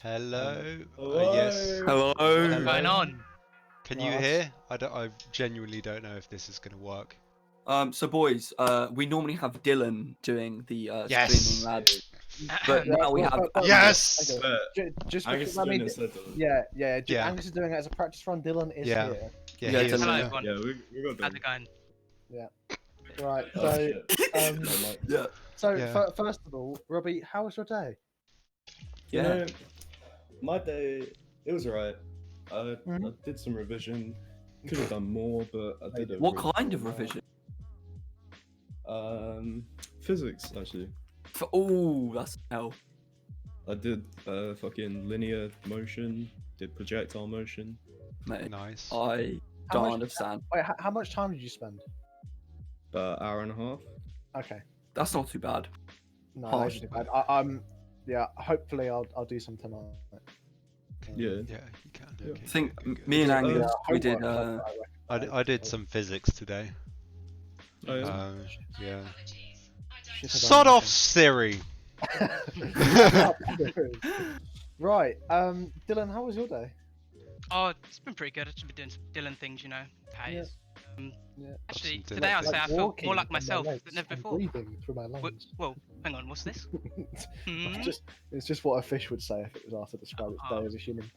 Hello. Hello. Yes. Hello. What's going on? Can you hear? I genuinely don't know if this is gonna work. So boys, we normally have Dylan doing the Yes. streaming lads, but now we have Yes. Just Angus because is I doing mean, instead of Yeah. Angus is doing it as a practice run. Dylan is Yeah. here. Yeah. Yeah, he is Dylan. Hello, here. everyone. Yeah, we got How's them. it going? Right. Oh, So, shit. um, No, Mike. yeah, so Yeah. first of all, Robbie, how was your day? You yeah. know, my day, it was alright. I Mhm. did some revision. Could have done more, but I did it. What kind of revision? Physics actually. Oh, that's hell. I did fucking linear motion, did projectile motion. Mate, Nice. I How don't much- understand. Wait, how much time did you spend? About hour and a half. Okay. That's not too bad. No, Harsh. that's too bad. I'm. Yeah. Hopefully, I'll do some tonight. Yeah. Yeah, you can. Yeah. Okay, I think good, good. me and Yeah, Angus, we did. Homework, I did some physics today. Oh, yeah. Yeah. Shit, I don't Sod know. off, Siri. Right. Dylan, how was your day? Oh, it's been pretty good. I've just been doing some Dylan things, you know. Pays. Yeah. Actually, Some today I'd say I feel walking more like on my myself legs than ever and before. Breathing through my lungs. Whoa, hang on, what's this? Hmm? It's just what a fish would say if it was asked to describe its day as a human.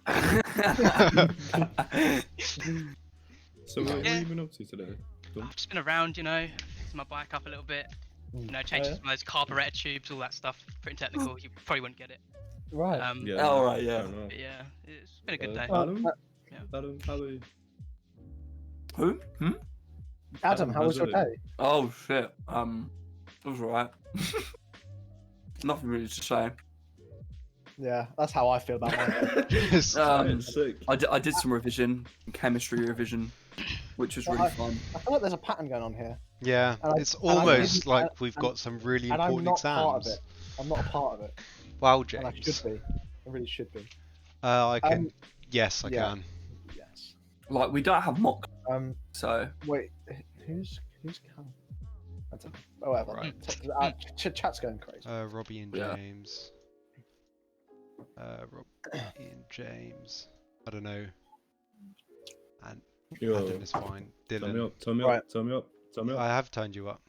So what Yeah. have you been up to today? I've just been around, you know, fixing my bike up a little bit. You know, changing yeah? some of those carburetor tubes, all that stuff. Pretty technical. You probably wouldn't get it. Right. Yeah. All right, yeah. fair enough. But yeah, it's been a good day. Adam? Yeah. Adam, how are you? Who? Adam, how was your how's day? Oh shit. It was alright. Nothing really to say. Yeah, that's how I feel about my day. Yes. Sick. I did some revision, chemistry revision, which was really fun. I feel like there's a pattern going on here, Yeah, and I- it's and I almost didn't- like and- we've got some really and I'm important not part of exams. it. I'm not a part of it. Wow, And I James. should be. I really should be. I can. Um, Yes, I yeah. can. Yes. Like we don't have mock, so Wait. Who's Cal? I don't know. Oh, whatever. Right. Chat's going crazy. Robbie and Yeah. James. Robbie and James. I don't know. And Yo, Adam is fine. turn me Dylan. up, turn me Right. up, turn me up, turn me up. I have turned you up.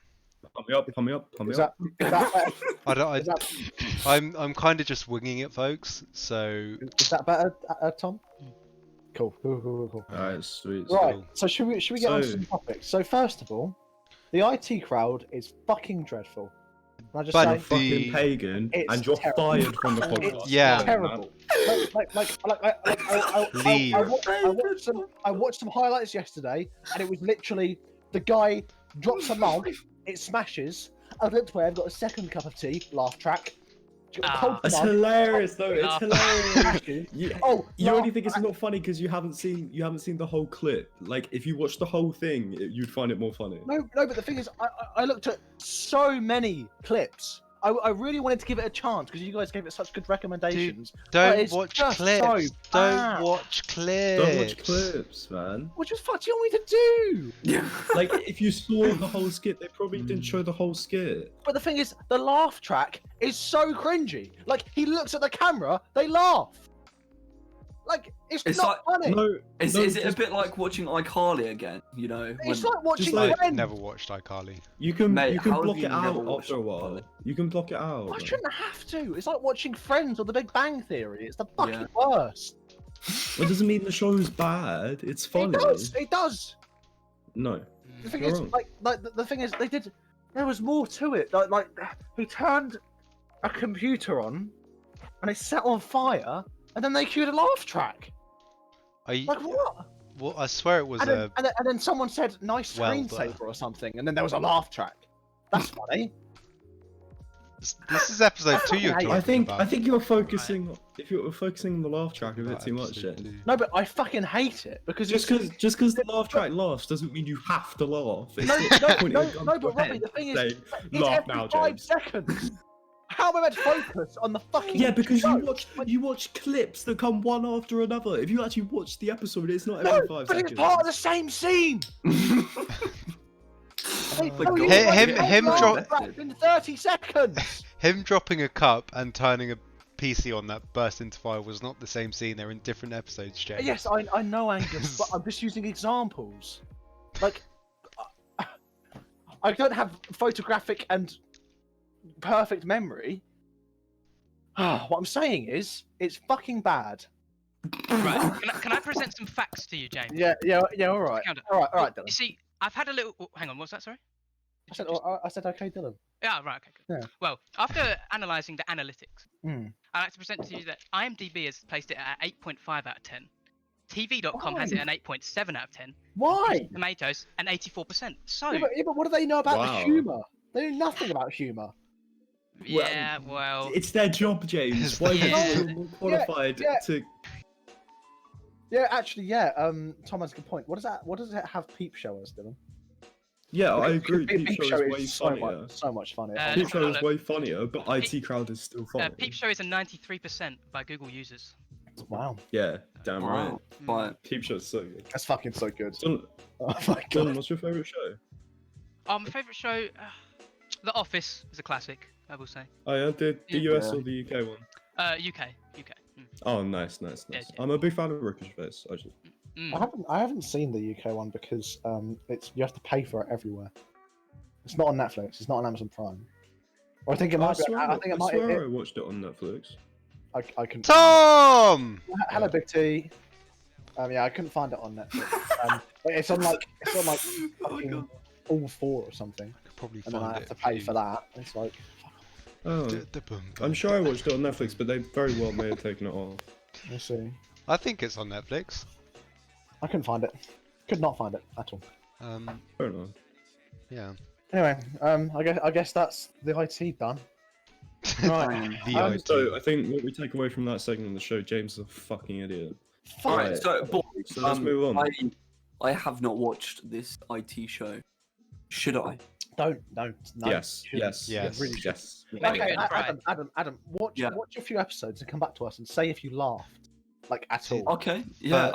Pump me up, pump me up, pump me Is up. that better? I don't. Is that, I'm kind of just winging it, folks. So is that better, Tom? Cool. Cool. Alright, sweet. Right. Cool. So should we get on to So- some topics? So first of all, the IT crowd is fucking dreadful. Can I just But say? You're fucking pagan, It's and you're terrible. fired from the podcast. It's Yeah. terrible. I watched some highlights yesterday, and it was literally the guy drops a mug, it smashes. I looked away, I've got a second cup of tea, laugh track. Ah. That's hilarious, though. It's Laugh. hilarious. You laugh- only think it's not funny because you haven't seen the whole clip. Like if you watched the whole thing, you'd find it more funny. No, but the thing is, I looked at so many clips. I really wanted to give it a chance because you guys gave it such good recommendations. don't it's watch just clips. so Don't bad. watch clips. Don't watch clips, man. What the fuck do you want me to do? yeah. Like if you saw the whole skit, they probably didn't show the whole skit. But the thing is, the laugh track is so cringy. Like he looks at the camera, they laugh. Like it's not funny. No, Is no, it a just- bit like watching iCarly again? You know, It's when- like watching I Friends. never watched iCarly. You can Mate, you can how have block you it never out watched after a while. Solid? You can block it out. I man. shouldn't have to. It's like watching Friends or The Big Bang Theory. It's the fucking Yeah. worst. Well, it doesn't mean the show's bad. It's funny. It does. It does. No. The thing You're is, wrong. the thing is, they did. There was more to it. Like he turned a computer on, and it set on fire, and then they cued a laugh track. Like what? Well, I swear it was And a. then someone said nice Well, screensaver or something, and then there was a laugh track. That's funny. This is episode 2 you're talking I about. I think you're focusing. If you're focusing on the laugh track a bit too much, Episode then. 2. No, but I fucking hate it because Just because the laugh track laughs doesn't mean you have to laugh. It's No, not no, pointing no, a gun no, to but your Robbie, head the thing is, saying, it's laugh every now, 5 James. seconds. How am I meant to focus on the fucking? Yeah, because show? you watch clips that come one after another. If you actually watch the episode, it's not No, every 5 but seconds. it's part of the same scene. They my tell you God. what Him it's drop- wrapped in 30 seconds. Him dropping a cup and turning a PC on that burst into fire was not the same scene. They're in different episodes, James. Yes, I know, Angus, but I'm just using examples. Like, I don't have photographic and perfect memory. What I'm saying is, it's fucking bad. Right. Can I present some facts to you, James? Yeah, all right. Counter. All right, You Dylan. see, I've had a little. Oh, hang on, what's that? Sorry. I said okay, Dylan. Yeah, right. Okay. Good. Yeah. Well, after analysing the analytics, Hmm. I'd like to present to you that IMDb has placed it at 8.5 out of 10. TV.com has Why? it an 8.7 out of 10. Why? Tomatoes an 84%. So Yeah, but what do they know about the Wow. humour? They know nothing about humour. yeah, well, It's their job, James. Why would you Yeah. feel more qualified yeah. to? Yeah, actually, yeah. Tom has a good point. What does it have Peep Show as, Dylan? Yeah, I Because agree. Peep Show is way funnier. so much funnier. Let's Peep Show is look. way funnier, but IT Crowd is still funny. Peep Show is a 93% by Google users. Wow, Yeah, damn right. Wow. Right. Peep Show's so good. that's fucking so good. John, Oh my John, god. what's your favourite show? My favourite show, The Office, is a classic. I will say. Oh yeah, the Yeah. US or the UK one? UK. Mm. Oh, nice. Yeah, yeah. I'm a big fan of Ricky Gervais, actually. Mm. I haven't seen the UK one because you have to pay for it everywhere. It's not on Netflix. It's not on Amazon Prime. Or I think it might be. I think it might. I watched it on Netflix. I can. Tom! Hello, Big T. Yeah, I couldn't find it on Netflix. It's on like fucking all four or something, I could probably and then I find have it. to pay for that. It's like, Oh, I'm sure I watched it on Netflix, but they very well may have taken it off. let's see. I think it's on Netflix. I couldn't find it. Could not find it at all. Fair enough. Yeah. Anyway, I guess that's the IT done. Right. The Um, IT. So I think what we take away from that segment of the show, James is a fucking idiot. Fuck. Alright, so boys, So let's move on. I have not watched this IT show. Should I? Don't. No. Yes, shouldn't. yes, Yes. Really yes. Maybe Okay, good, right. Adam, watch Yeah. a few episodes and come back to us and say if you laughed, like at all. Okay. Yeah.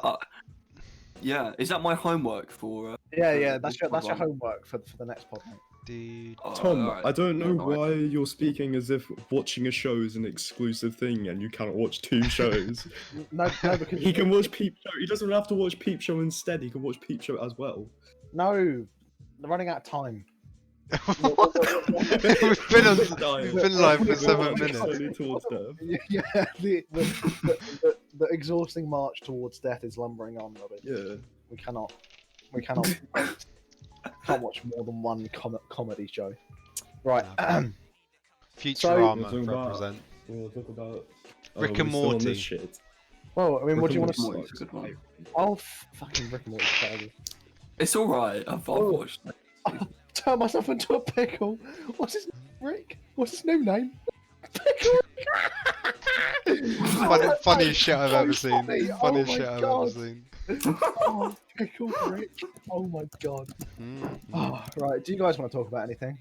Yeah. Is that my homework for? Yeah, that's this your Pudwunk? homework for the next pod, mate. Dude. Oh, Tom, alright. I don't know No, why you're speaking as if watching a show is an exclusive thing and you cannot watch two shows. No, because He can watch Peep Show. He doesn't have to watch Peep Show instead. He can watch Peep Show as well. No, they're running out of time. We've been live for 7 minutes. Slowly towards death. Yeah, the exhausting march towards death is lumbering on, Robin. Yeah. We cannot can't watch more than one comedy show. Right. Futurama So- represent. We'll talk about Rick we're and still on Morty. this shit. Well, I mean, what do you want Rick and to? Morty's a good one. Oh, fucking Rick and Morty's terrible. It's all right. I've watched. Turn myself into a pickle. What's his Rick? What's his new name? Pickle. Funniest shit I've ever seen. funny. Funniest Oh shit my I've God. ever seen. Oh, pickle Rick. Oh my god. Mm. Oh, right. Do you guys want to talk about anything?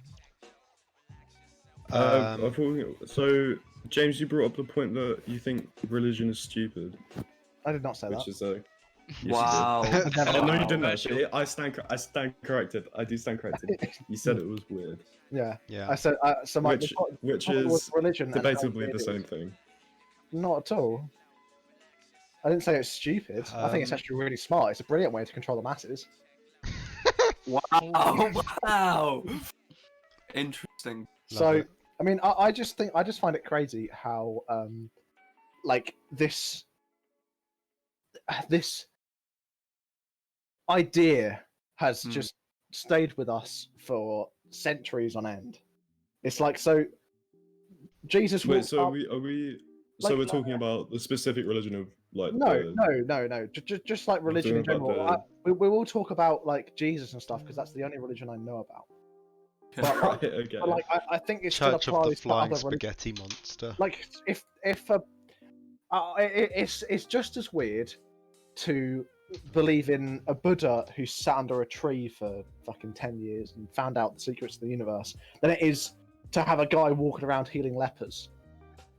I thought, so, James, you brought up the point that you think religion is stupid, I did not say which that. is yes, Wow. you did. Never Oh, no, mind. you didn't actually. I stand corrected. I do stand corrected. You said it was weird, Yeah. Yeah. I said. So my which the is was religion. and how debatably weird the it same is. thing. Not at all. I didn't say it's stupid. I think it's actually really smart. It's a brilliant way to control the masses. Wow. Wow. Interesting. So, it. I mean, I just find it crazy how, like this idea has Hmm. just stayed with us for centuries on end. It's like, so Jesus Wait, walked so up- are we? So like- we're talking about the specific religion of like No, the, no. Just like religion in talking about general. We will talk about like Jesus and stuff because that's the only religion I know about. right? Okay. But like, I think it Church still of the applies to Flying other religions. Spaghetti Monster. Like, if it's just as weird to believe in a Buddha who sat under a tree for fucking 10 years and found out the secrets of the universe than it is to have a guy walking around healing lepers.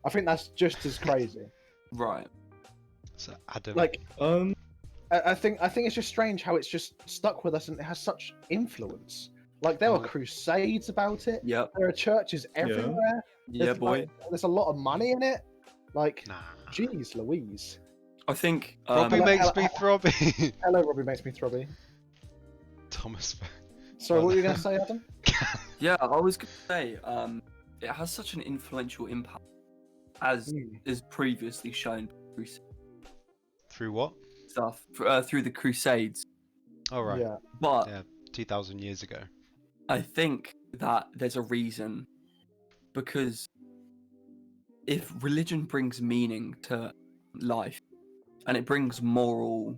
I think that's just as crazy. Right. So Adam. Like, um, I think it's just strange how it's just stuck with us and it has such influence. Like, there were Oh. crusades about it. Yep. There are churches everywhere. Yeah, There's, boy. like, there's a lot of money in it. Like, Nah. jeez, Louise. I think. Robbie Hello- makes hello- me throbby. Hello, Robbie makes me throbby. Thomas. Sorry, what were you going to say, Adam? Yeah, I was gonna say, it has such an influential impact, as is previously shown Through what? stuff through the Crusades. Oh right. Yeah. But Yeah, 2,000 years ago. I think that there's a reason, because if religion brings meaning to life, and it brings moral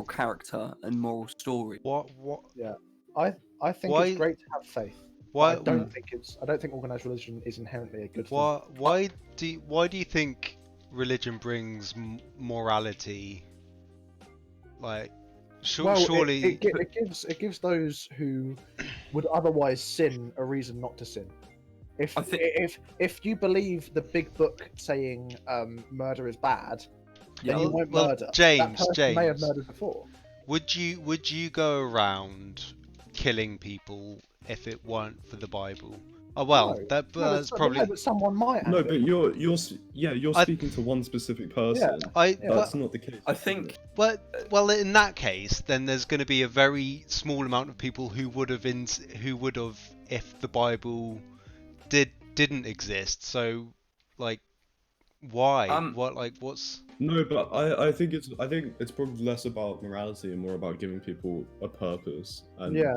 character and moral story. What? I think Why- it's great to have faith. Why? I don't think organized religion is inherently a good thing. Why do you think religion brings morality? Like, surely. It gives those who would otherwise sin a reason not to sin. If you believe the big book saying murder is bad, then you won't murder. That person may have murdered before. Would you go around killing people if it weren't for the Bible? Oh well, No. that's probably. No, but someone might. No, Andy. but you're speaking to one specific person. That's not the case. I think. Well, in that case, then there's going to be a very small amount of people who would have if the Bible didn't exist. So, like, why? What's? No, but I think it's probably less about morality and more about giving people a purpose. And Yeah.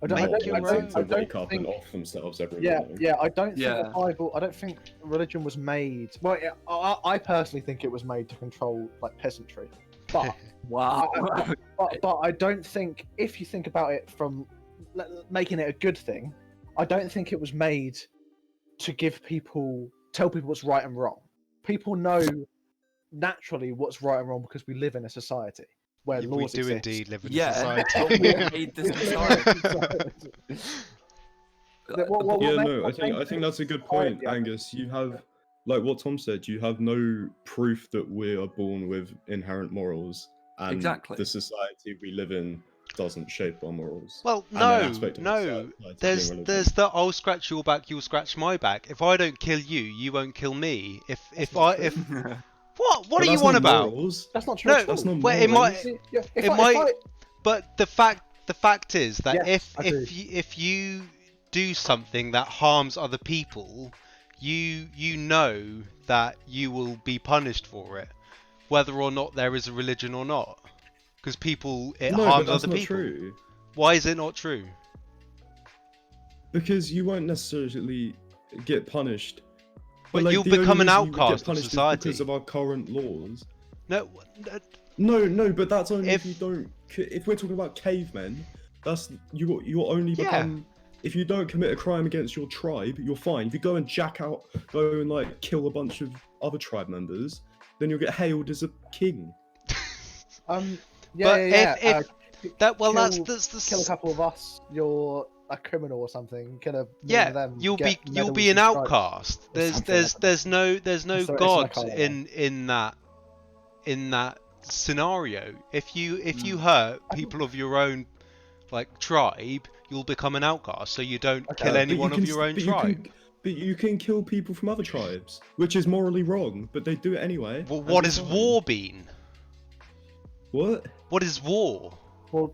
I don't to wake up think- and off themselves every Yeah, morning. yeah. I don't think Yeah. the Bible. I don't think religion was made. Well, I personally think it was made to control like peasantry, but Wow. but I don't think if you think about it from making it a good thing, I don't think it was made to tell people what's right and wrong. People know naturally what's right and wrong because we live in a society where We laws do exist. indeed live in Yeah, society. what made this society? What Yeah, made- no, I what think made that's a good point, society, Angus. You have, like what Tom said, you have no proof that we are born with inherent morals, and Exactly. the society we live in doesn't shape our morals. Well, And an aspect of no. society being There's religion. the I'll scratch your back, you'll scratch my back. If I don't kill you, you won't kill me. What But are you that's on not about? morals. That's not true. No, at all. That's not well, it morals. might. Yeah, if It I- might. if I- But the fact is that Yes, I if you do something that harms other people, you know that you will be punished for it, whether or not there is a religion or not, because it No, harms but that's other not people. true. Why is it not true? Because you won't necessarily get punished. But like, you'll the only become an reason you would get outcast of punished is society. because of our current laws. No, No, but that's only if you If- don't. If we're talking about cavemen, that's you only become. If you don't commit a crime against your tribe, you're fine. If you go and go and like kill a bunch of other tribe members, then you'll get hailed as a king. Yeah, But yeah. if that well, kill- that's Kill a couple of us, you're a criminal or something. Kill a million yeah. of them. You'll get be medals an and stripes. outcast. or something like that. There's no It's a god colour, in that scenario. If you hurt people of your own like tribe, you'll become an outcast. So you don't kill But anyone you of can your own but you tribe. But you can kill people from other tribes, which is morally wrong, but they do it anyway. Well, and what it's has fine. war been? What? What is war? Well,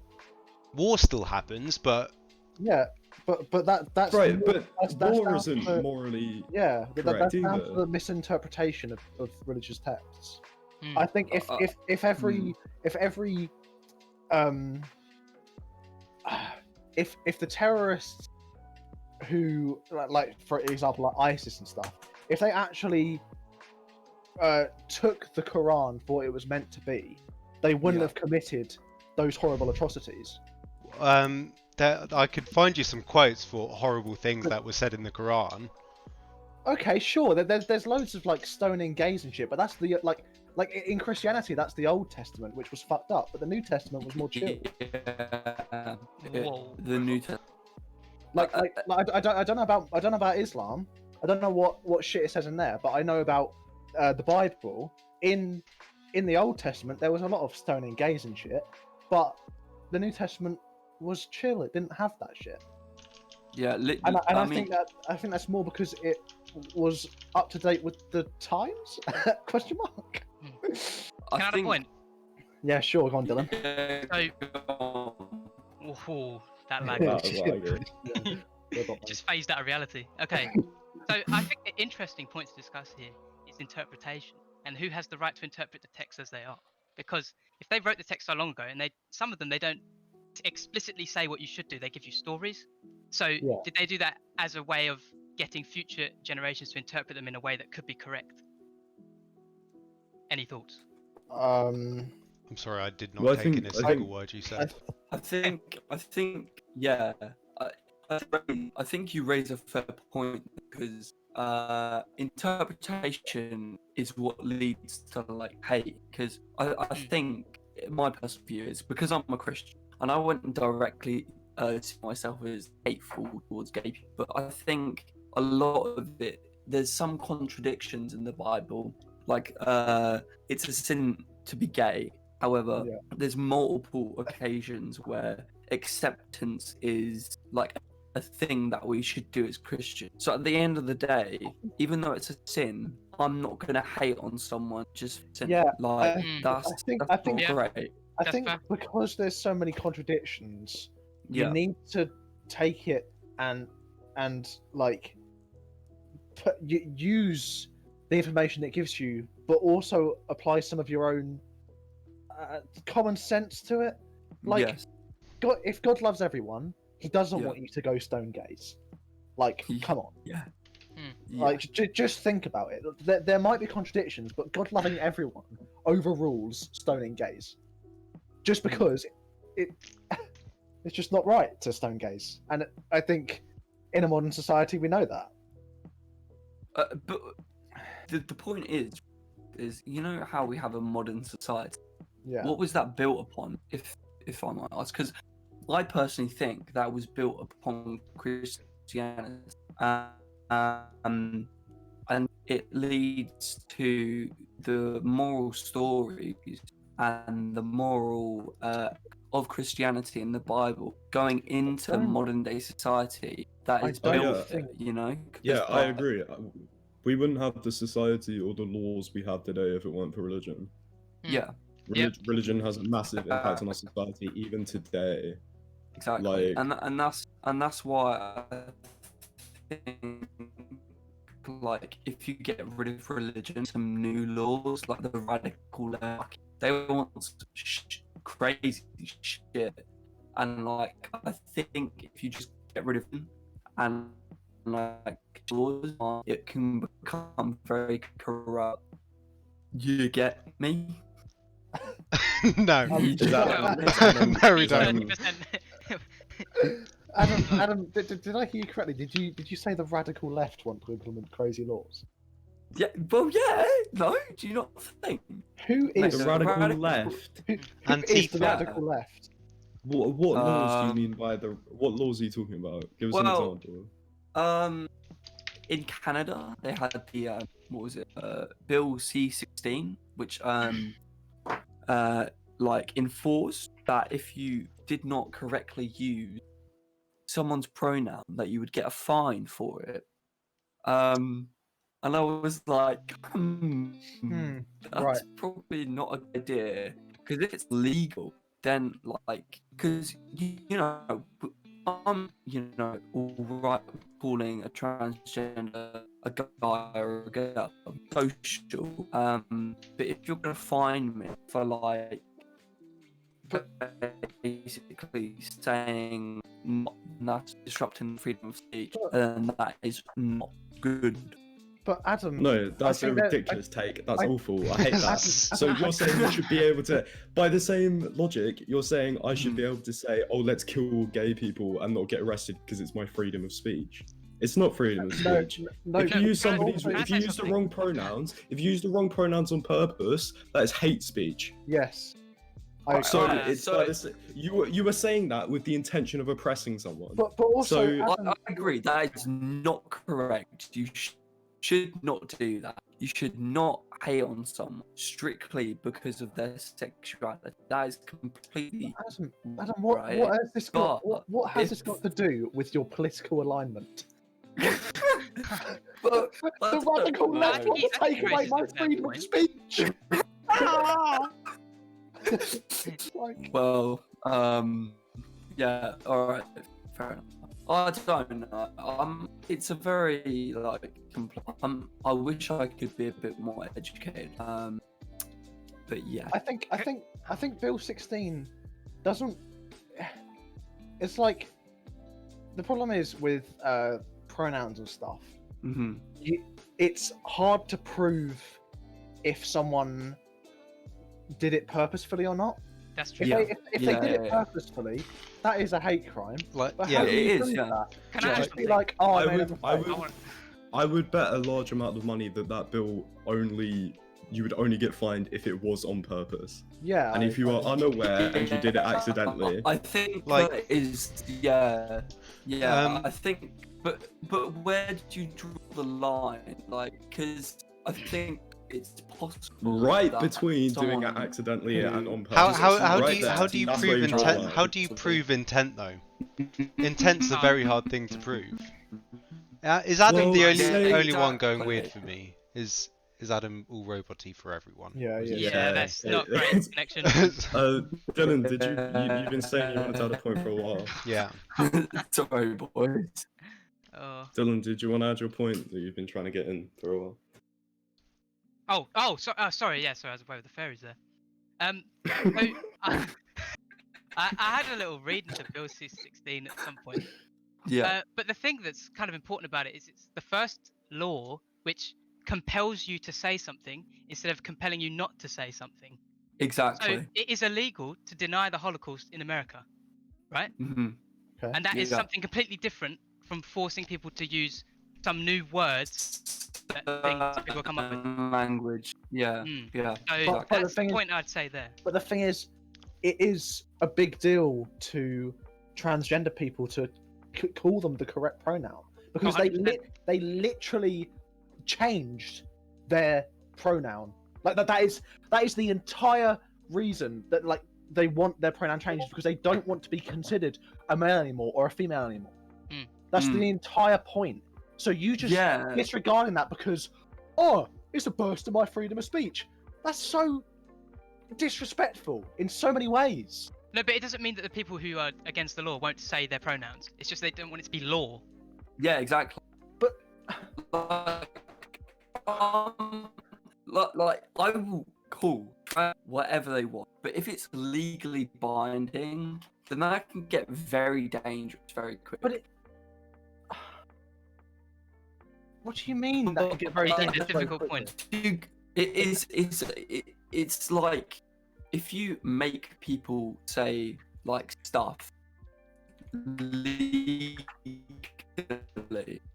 War still happens, but yeah, but that's Right, more- but that's war down isn't to- morally. Yeah, correct that's down to either. the misinterpretation of religious texts. Hmm. I think if the terrorists who like for example like ISIS and stuff, if they actually took the Quran for what it was meant to be, they wouldn't Yeah. have committed those horrible atrocities. I could find you some quotes for horrible things that were said in the Quran. Okay, sure. There's loads of like stoning gays and shit, but that's the like in Christianity that's the Old Testament, which was fucked up, but the New Testament was more chill. Yeah. Whoa. The New Testament. I don't know about Islam. I don't know what shit it says in there, but I know about the Bible. In the Old Testament, there was a lot of stoning gays and shit, but the New Testament was chill. It didn't have that shit. Yeah, I think that's more because it was up to date with the times? Question mark. Can I add a point? Yeah, sure. Go on, Dylan. Ooh, that lag. That was like it. Just phased out of reality. Okay, so I think the interesting point to discuss here is interpretation and who has the right to interpret the text as they are. Because if they wrote the text so long ago, and some of them they don't explicitly say what you should do, they give you stories. So did they do that as a way of getting future generations to interpret them in a way that could be correct? Any thoughts? I'm sorry, I did not take in a single word you said. I think, yeah. I think you raise a fair point because interpretation is what leads to like hate. Because I think my personal view is because I'm a Christian and I wouldn't directly see myself as hateful towards gay people, but I think a lot of it, there's some contradictions in the Bible. Like it's a sin to be gay. However, there's multiple occasions where acceptance is like a thing that we should do as Christians. So at the end of the day, even though it's a sin, I'm not gonna hate on someone just for sin. Like that's not great. I think because there's so many contradictions, you need to take it and like use the information it gives you, but also apply some of your own common sense to it. Like, God, if God loves everyone, He doesn't want you to go stone gays. Like, come on. Like, just think about it. There might be contradictions, but God loving everyone overrules stoning gays. Just because it's just not right to stone gays, and I think in a modern society we know that. But the point is you know how we have a modern society. What was that built upon? If I might ask, because I personally think that was built upon Christianity, and it leads to the moral stories and the moral of Christianity in the Bible going into modern day society that is built, you know? Yeah, I agree. We wouldn't have the society or the laws we have today if it weren't for religion. Yeah. Religion has a massive impact on our society even today. Exactly. And that's why I think, like, if you get rid of religion, some new laws like the radical left, they want crazy shit, and like I think if you just get rid of them and like laws, it can become very corrupt. You get me? No, no, we don't. Adam, did I hear you correctly? Did you say the radical left want to implement crazy laws? Yeah, well, yeah. No, do you not think? Who is the radical left? Who is the radical left? What laws do you mean by the? What laws are you talking about? Give us an example. In Canada, they had the what was it? Bill C-16, which like enforced that if you did not correctly use someone's pronoun, that you would get a fine for it. And I was like, that's probably not a good idea, because if it's legal, then like, because you know, I'm all right calling a transgender a guy or a girl social, but if you're gonna fine me for like basically saying that's disrupting freedom of speech, then that is not good. But Adam, no, that's a ridiculous take. That's awful. I hate that. So you're saying you should be able to, by the same logic, you're saying I should be able to say, "Oh, let's kill gay people and not get arrested because it's my freedom of speech." It's not freedom of speech. If you use the wrong pronouns, if you use the wrong pronouns on purpose, that is hate speech. Yes. You were saying that with the intention of oppressing someone. But also, I agree that is not correct. You should not do that. you should not hate on someone strictly because of their sexuality. That is completely Adam, right. what has this got? But What has if- this got to do with your political alignment? but The radical no. left want to I think take away he my raises a fair freedom of point. speech. Like, Well, yeah, all right, fair enough. I don't know. It's a very like. I wish I could be a bit more educated. But yeah. I think Bill 16 doesn't. It's like the problem is with pronouns and stuff. Mm-hmm. It's hard to prove if someone did it purposefully or not. That's true. If they did it purposefully, that is a hate crime. Like, But yeah, how do you it is, prove yeah. that? Can You I just ask be something? like, oh, I made would- a I mistake. would- I would bet a large amount of money that bill you would only get fined if it was on purpose. Yeah. And if you are unaware and you did it accidentally, I think Like- that is yeah. I think, but where did you draw the line? Like, because I think it's possible. right that between doing it someone accidentally who- and on how purpose. how right do you there, how do you that's where prove you draw the intent? line. How do you prove intent though? Intent's a very hard thing to prove. Is Adam Well, the yeah, only one going exactly. weird for me? Is Adam all roboty for everyone? Yeah. Yeah, that's not great connection. Dylan, you've been saying you wanted to add a point for a while. Yeah. Sorry, boys. Oh, Dylan, did you want to add your point that you've been trying to get in for a while? sorry. Yeah, sorry, I was away with the fairies there. So, I had a little read into Bill C-16 at some point. Yeah. But the thing that's kind of important about it is it's the first law which compels you to say something instead of compelling you not to say something. Exactly. So it is illegal to deny the Holocaust in America, right? Mm-hmm. Okay. And that is Yeah. something completely different from forcing people to use some new words that things people come up with. Language. Yeah. Mm. Yeah. So But the that's thing the is- point I'd say there. But the thing is, it is a big deal to transgender people to call them the correct pronoun because they 100%. they literally changed their pronoun. Like that is the entire reason that like they want their pronoun changed because they don't want to be considered a male anymore or a female anymore. Mm. That's Mm. the entire point. So you just Yeah. disregarding that because it's a burst of my freedom of speech. That's so disrespectful in so many ways. No, but it doesn't mean that the people who are against the law won't say their pronouns. It's just they don't want it to be law. Yeah. Exactly. But like I will call whatever they want, but if it's legally binding, then that can get very dangerous very quickly. But what do you mean that could get very It's a dangerous very difficult quickly? point. It's like if you make people say like stuff legally,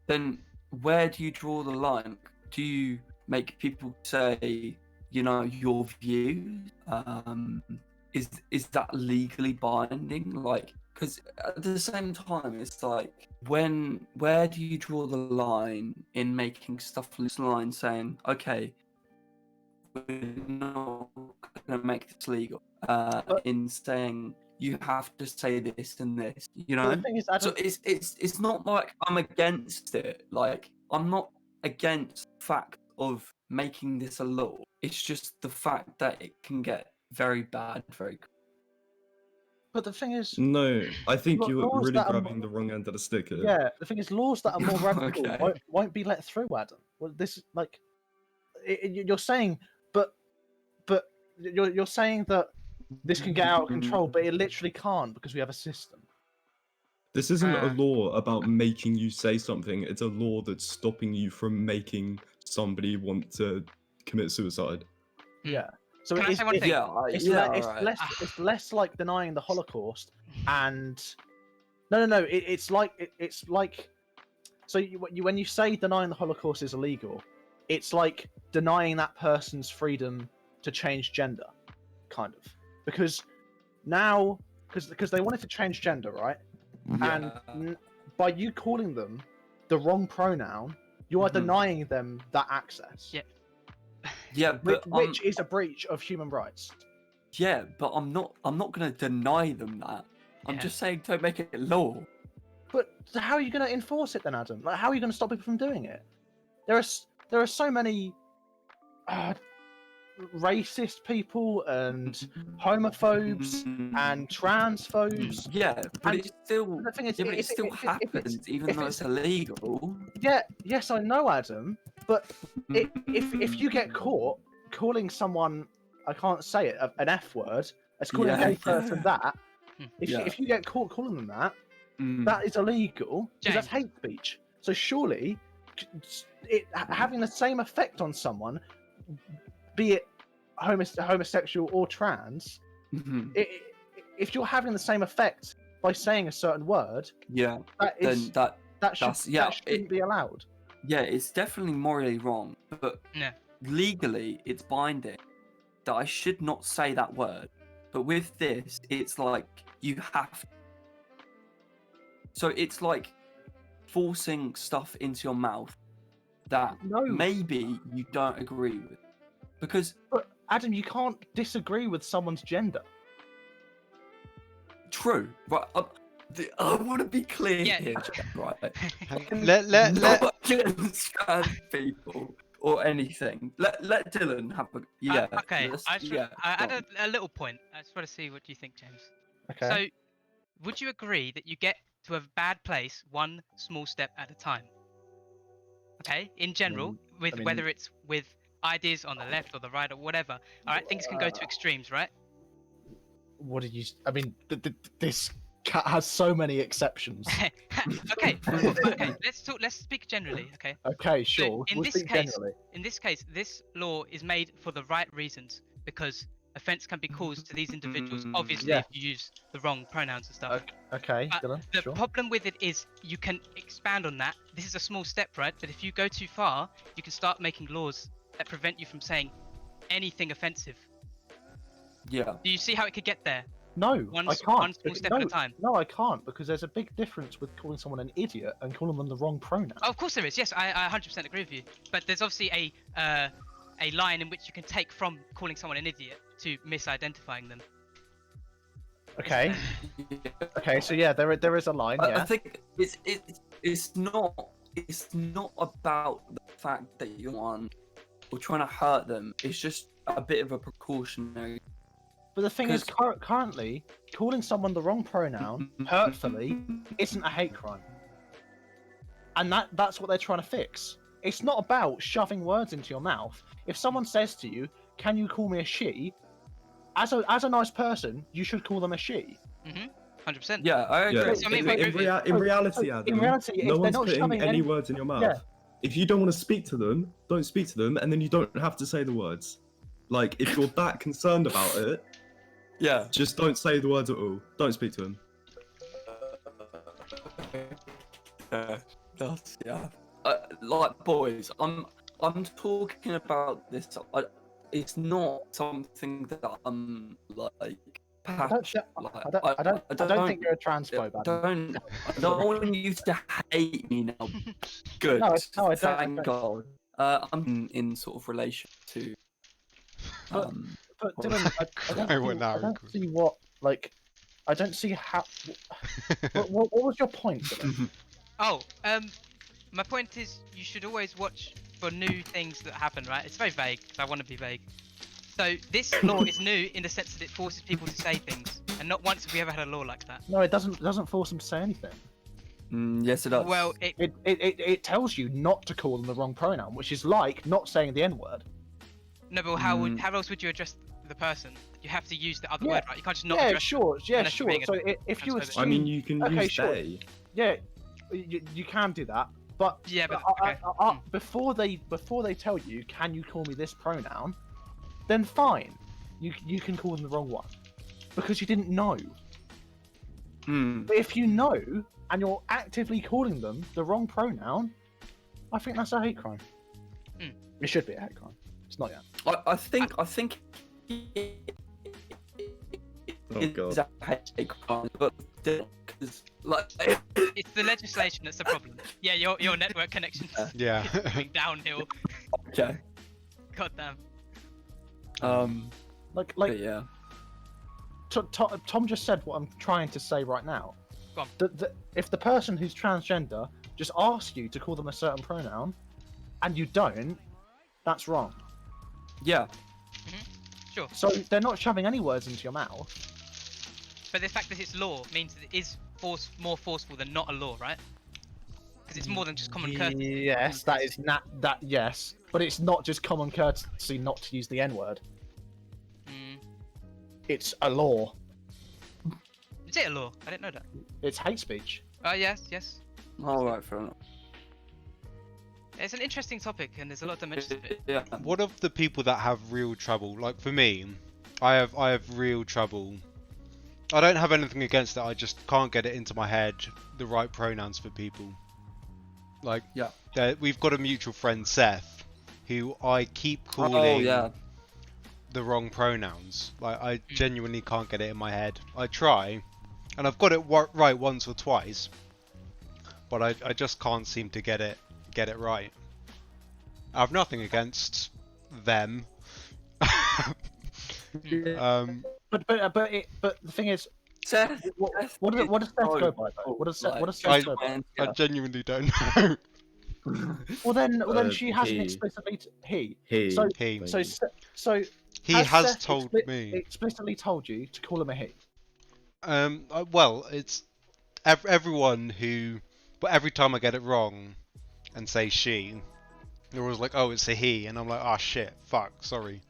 then where do you draw the line? Do you make people say, you know, your views? Is that legally binding? Like, because at the same time, it's like where do you draw the line in making stuff line saying, okay, we're not gonna make this legal, in saying you have to say this and this, you But know? the thing is, So it's not like I'm against it. Like I'm not against the fact of making this a law. It's just the fact that it can get very bad very quickly. but the thing is, No, I think you're laws really that are grabbing the wrong end of the stick here. yeah, the thing is, laws that are more radical Okay. won't be let through, Adam. Well, this is like you're saying, but you're saying that this can get out of control, but it literally can't because we have a system. This isn't a Ah. law about making you say something. It's a law that's stopping you from making somebody want to commit suicide. Yeah. So Can I say one thing? It's, yeah, it's alright. less it's less like denying the Holocaust and no it's like so when you say denying the Holocaust is illegal, it's like denying that person's freedom to change gender, kind of, because now because they wanted to change gender, right? And by you calling them the wrong pronoun, you are denying them that access. Yeah. Yeah, but which is a breach of human rights. yeah, but I'm not going to deny them that. I'm Yeah. just saying don't make it law. But how are you going to enforce it then, Adam? Like, how are you going to stop people from doing it? There are so many racist people and homophobes and transphobes. Yeah, but And it still the thing is, it still happens even though it's illegal. Yeah, yes, I know, Adam. But if you get caught calling someone, I can't say it, an F word, as calling a Yeah, gay person that, Yeah. if you get caught calling them that, Mm. that is illegal because that's James. hate speech. So surely, having the same effect on someone, be it homosexual or trans, Mhm. if you're having the same effect by saying a certain word, Yeah, that is then that yeah, shouldn't be allowed. yeah, it's definitely morally wrong, but Yeah. legally it's binding that I should not say that word. But with this, it's like you have. So it's like forcing stuff into your mouth that No. maybe you don't agree with, because But Adam, you can't disagree with someone's gender. true, right? I want to be clear Yeah. here, Jack, right? Let Not against trans people or anything. Let Dylan have a Okay, let's- I just, yeah. I go add on. a little point. I just want to see what you think, James. Okay. So, would you agree that you get to a bad place one small step at a time? Okay, in general, with I mean- whether it's with ideas on the left or the right or whatever. All right, things can go to extremes, right? What did you? I mean, this cat has so many exceptions. Okay, okay. Let's speak generally. Okay. Okay, sure. in we'll this speak case- generally. In this case, this law is made for the right reasons because offense can be caused to these individuals. Obviously, Yeah. if you use the wrong pronouns and stuff. Okay, But Dylan. The Sure. problem with it is you can expand on that. This is a small step, right? But if you go too far, you can start making laws that prevent you from saying anything offensive. Yeah. Do you see how it could get there? No, One I s- can't. one small step at a time. No, I can't because there's a big difference with calling someone an idiot and calling them the wrong pronoun. Oh, of course there is. Yes, I 100% agree with you. But there's obviously a line in which you can take from calling someone an idiot to misidentifying them. Okay. Okay. So yeah, there is a line. I Yeah. think it's not about the fact that you're one or trying to hurt them. It's just a bit of a precautionary. But the thing is, currently, calling someone the wrong pronoun hurtfully isn't a hate crime, and that's what they're trying to fix. It's not about shoving words into your mouth. If someone says to you, "Can you call me a she?" As a nice person, you should call them a she. 100%. Yeah, I agree. Yeah. I mean, In reality, Adam, in reality, no if they're one's not putting shoving any words in your mouth. Yeah. If you don't want to speak to them, don't speak to them, and then you don't have to say the words. Like, if you're that concerned about it, Yeah. just don't say the words at all. Don't speak to them. Yeah. Like boys, I'm talking about this. It's not something that I'm like. I don't think you're a transphobe. Adam. I don't want you to hate me now. Good. No, I don't. Thank God. I'm in sort of relation to. But Dylan, I don't see what like. I don't see how. What was your point? Dylan? Oh, my point is you should always watch for new things that happen, right? It's very vague, so I want to be vague. So this law is new in the sense that it forces people to say things, and not once have we ever had a law like that. No, it doesn't force them to say anything. Yes, it does. Well, It tells you not to call them the wrong pronoun, which is like not saying the N word. no, but how else would you address the person? You have to use the other Yeah. word, right? You can't just not Yeah, address sure, yeah, unless you're sure. being So if you transphobic. assume, I mean, you can Okay, use sure. they. yeah, you can do that, but Yeah, but okay. before they tell you, can you call me this pronoun? Then fine, you can call them the wrong one because you didn't know. But if you know and you're actively calling them the wrong pronoun, I think that's a hate crime. It should be a hate crime. It's not yet. I think Oh God. it's a hate crime, but because like It's the legislation that's the problem. Yeah, your network connection is Yeah. going downhill. okay. God damn. Like but yeah. Tom just said what I'm trying to say right now. Go on. If the person who's transgender just asks you to call them a certain pronoun, and you don't, that's wrong. Yeah. Sure. So they're not shoving any words into your mouth. But the fact that it's law means that it is more forceful than not a law, right? Because it's more than just common courtesy. Yes, that is yes, but it's not just common courtesy not to use the N-word. It's a law. Is it a law? I didn't know that. It's hate speech. Yes. All right, fair enough. It's an interesting topic, and there's a lot of dimensions to it. Yeah. What of the people that have real trouble? Like for me, I have real trouble. I don't have anything against it. I just can't get it into my head the right pronouns for people. Like, we've got a mutual friend, Seth, who I keep calling the wrong pronouns. Like, I genuinely can't get it in my head. I try, and I've got it right once or twice, but I just can't seem to get it right. I have nothing against them. But the thing is, Seth, what does Seth go by though? What does Seth go by? I genuinely don't know. Well then she hasn't he. explicitly he. He. So He. so He has has Seth told me. explicitly told you to call him a he. Well, it's everyone who, but every time I get it wrong and say she, they're always like, oh, it's a he, and I'm like, oh shit, fuck, sorry.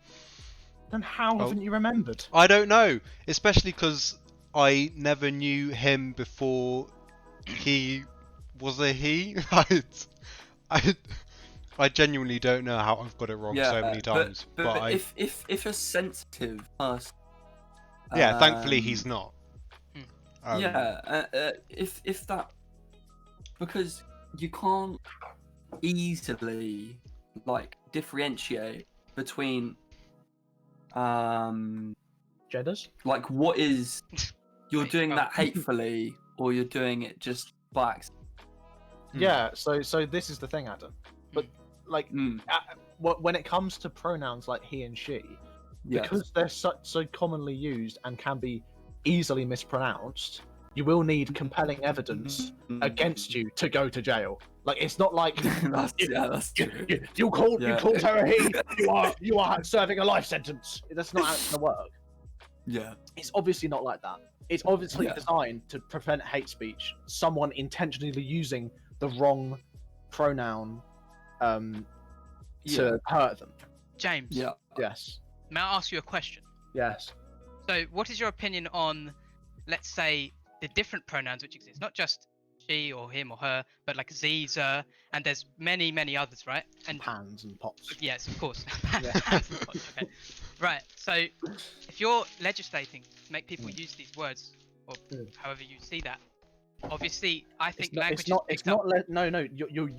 Then how haven't you remembered? I don't know, especially because I never knew him before he was a he. I genuinely don't know how I've got it wrong so many times. But if a sensitive person, thankfully he's not. If that, because you can't easily like differentiate between genders. Like what is you're doing that hatefully or you're doing it just by accident. Yeah, so this is the thing, Adam. But like, when it comes to pronouns like he and she, because they're so commonly used and can be easily mispronounced, you will need compelling evidence against you to go to jail. Like, it's not like that's true. You called her a he. You are serving a life sentence. That's not how it's gonna work. Yeah, it's obviously not like that. It's obviously designed to prevent hate speech. Someone intentionally using the wrong pronoun to hurt them. James. Yeah. Yes. May I ask you a question? Yes. So, what is your opinion on, let's say, the different pronouns which exist? Not just she or him or her, but like Z, Zer, and there's many, many others, right? And pans and pots. Yes, of course. Pans and pots. Okay. Right. So, if you're legislating to make people use these words, or however you see that, obviously, I think you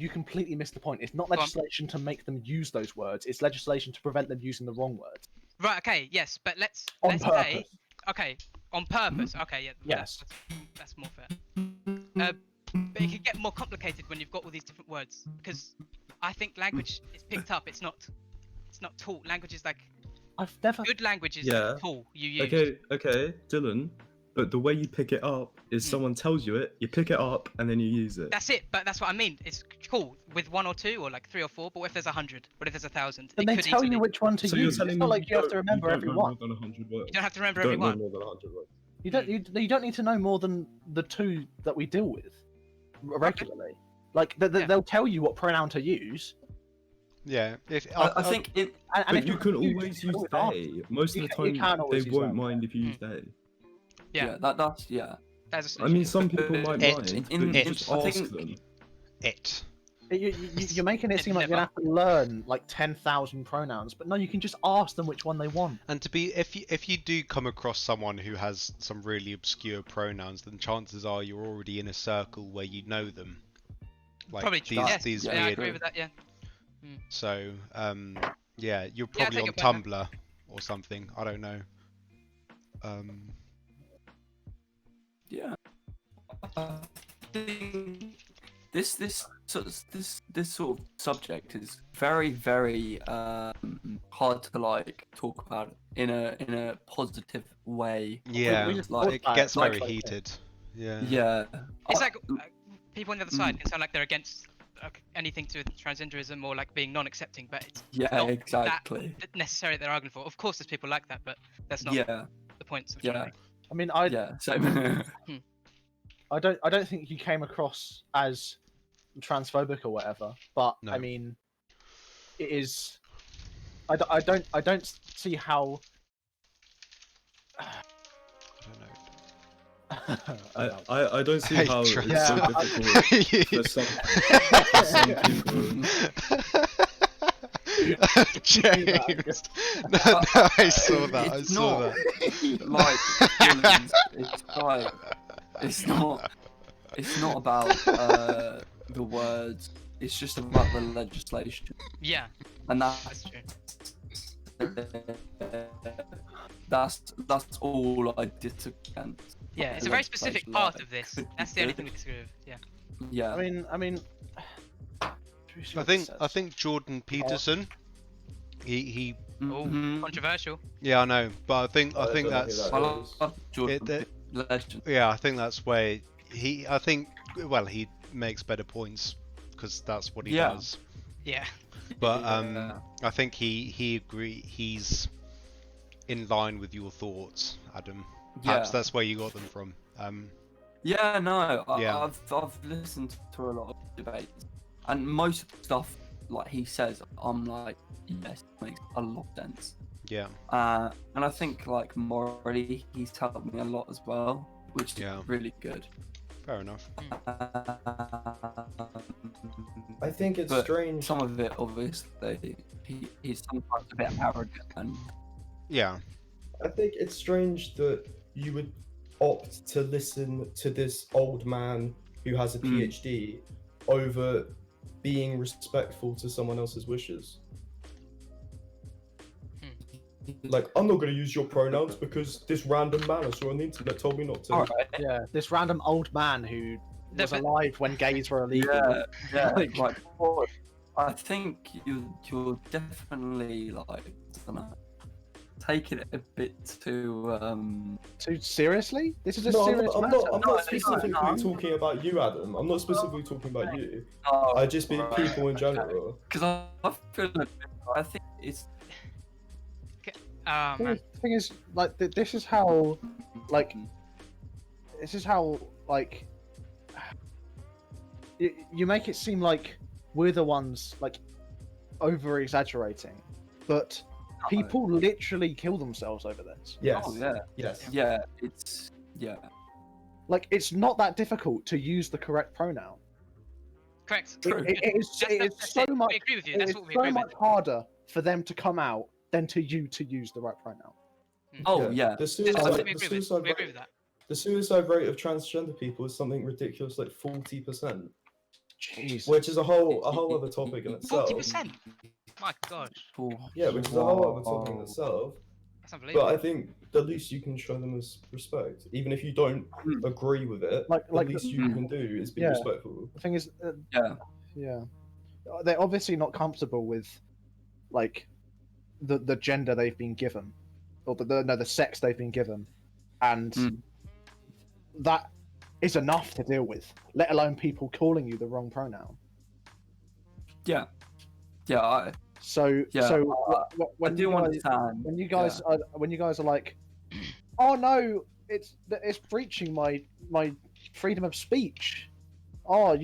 completely missed the point. It's not legislation to make them use those words. It's legislation to prevent them using the wrong words. Right. Okay. Yes, but let's say, okay, on purpose. Okay. Yeah. Yes. That's more fair. But it can get more complicated when you've got all these different words, because I think language is picked up. It's not taught. Language is like good language is like a tool you use. Okay, Dylan. But the way you pick it up is someone tells you it, you pick it up, and then you use it. That's it, but that's what I mean. It's cool with 1 or 2 or like 3 or 4, but what if there's 100? What if there's 1,000? And they tell you which one to use. It's not like you have to remember every one. You don't have to remember every one. More than 100 words. You don't need to know more than the 2 that we deal with regularly. Like they'll tell you what pronoun to use. Yeah, I think it. But you can always use they. Most of the time, they won't mind if you use they. Yeah, that's. I mean, some people might mind, but just ask them. You're making it seem like you're gonna have to learn like 10,000 pronouns, but no, you can just ask them which one they want. And if you do come across someone who has some really obscure pronouns, then chances are you're already in a circle where you know them. Like probably these I weird. agree with that. Yeah. So you're probably on Tumblr or something. I don't know. Yeah. This so this sort of subject is very, very hard to like talk about in a positive way. Yeah, we just like, talked it about gets it, very like- heated. Yeah. Yeah. It's I- like people on the other side can sound like they're against anything to do with transgenderism or like being non-accepting, but it's yeah, not exactly. that necessarily they're arguing for. Of course, there's people like that, but that's not Yeah, the point. I'm trying to yeah, make. I mean, yeah. So I don't think you came across as transphobic or whatever, but No. I mean, it is. I don't see how. I don't know. I don't see Hey, how Trent. it's so Yeah, difficult for some people. James. No, I saw that. I saw that. like feelings. It's not about the words. It's just about the legislation, Yeah, and that's true. that's all I disagree against. Yeah, it's The a very specific legislation, part like, of this. could be That's the only good. thing we disagree with. Yeah. Yeah. I mean. I think Jordan Peterson. He. Oh, Mhm. controversial. Yeah, I know, but I think I don't know who that's. that I is. love Jordan. It- Legend. Yeah, I think that's where he. I think. Well, he makes better points because that's what he Yeah. does. Yeah. But Yeah. I think he agree. He's in line with your thoughts, Adam. Perhaps Yeah. that's where you got them from. Yeah, no, Yeah. I've listened to a lot of debates, and most of the stuff like he says, I'm like, yes, it makes a lot of sense. Yeah. And I think like morally, he's told me a lot as well, which Yeah. is really good. Fair enough. I think it's But strange. some of it, obviously, he's sometimes a bit arrogant, and Yeah. I think it's strange that you would opt to listen to this old man who has a PhD over being respectful to someone else's wishes. Like, I'm not going to use your pronouns because this random man I saw on the internet told me not to. all right, Yeah, this random old man who No, was but- alive when gays were illegal. yeah, yeah, Like- like, I think you're definitely like, I don't know, taking it a bit too Too seriously? This is a No, serious I'm matter. not, I'm No, not specifically no. talking about you, Adam. I'm not specifically talking about you. Oh, I just mean right. people in general. Because I feel a bit, I think it's Man. Thing is, like, this is how, like, you make it seem like we're the ones, like, over exaggerating, but people literally kill themselves over this. Yes. Oh yeah, Yes. yeah, it's yeah, Like, it's not that difficult to use the correct pronoun. Correct. True. It is so We much. agree with you. It That's is what we so agree much with. harder for them to come out than to you to use the right pronoun. oh yeah, The That's suicide, what we the agree with. suicide We agree rate, with that. the suicide rate of transgender people is something ridiculous, like 40%, Jeez. which is a whole other topic in itself. 40%. My gosh, Yeah, which is a whole other topic in itself. that's unbelievable. But I think the least you can show them is respect, even if you don't agree with it. Like the least you can do is be Yeah. respectful. The thing is, yeah, yeah, they're obviously not comfortable with, like, the gender they've been given, or the sex they've been given, and that is enough to deal with. Let alone people calling you the wrong pronoun. yeah, yeah. So, Yeah, I when do you guys, understand. when you guys are like, oh no, it's breaching my freedom of speech. Oh,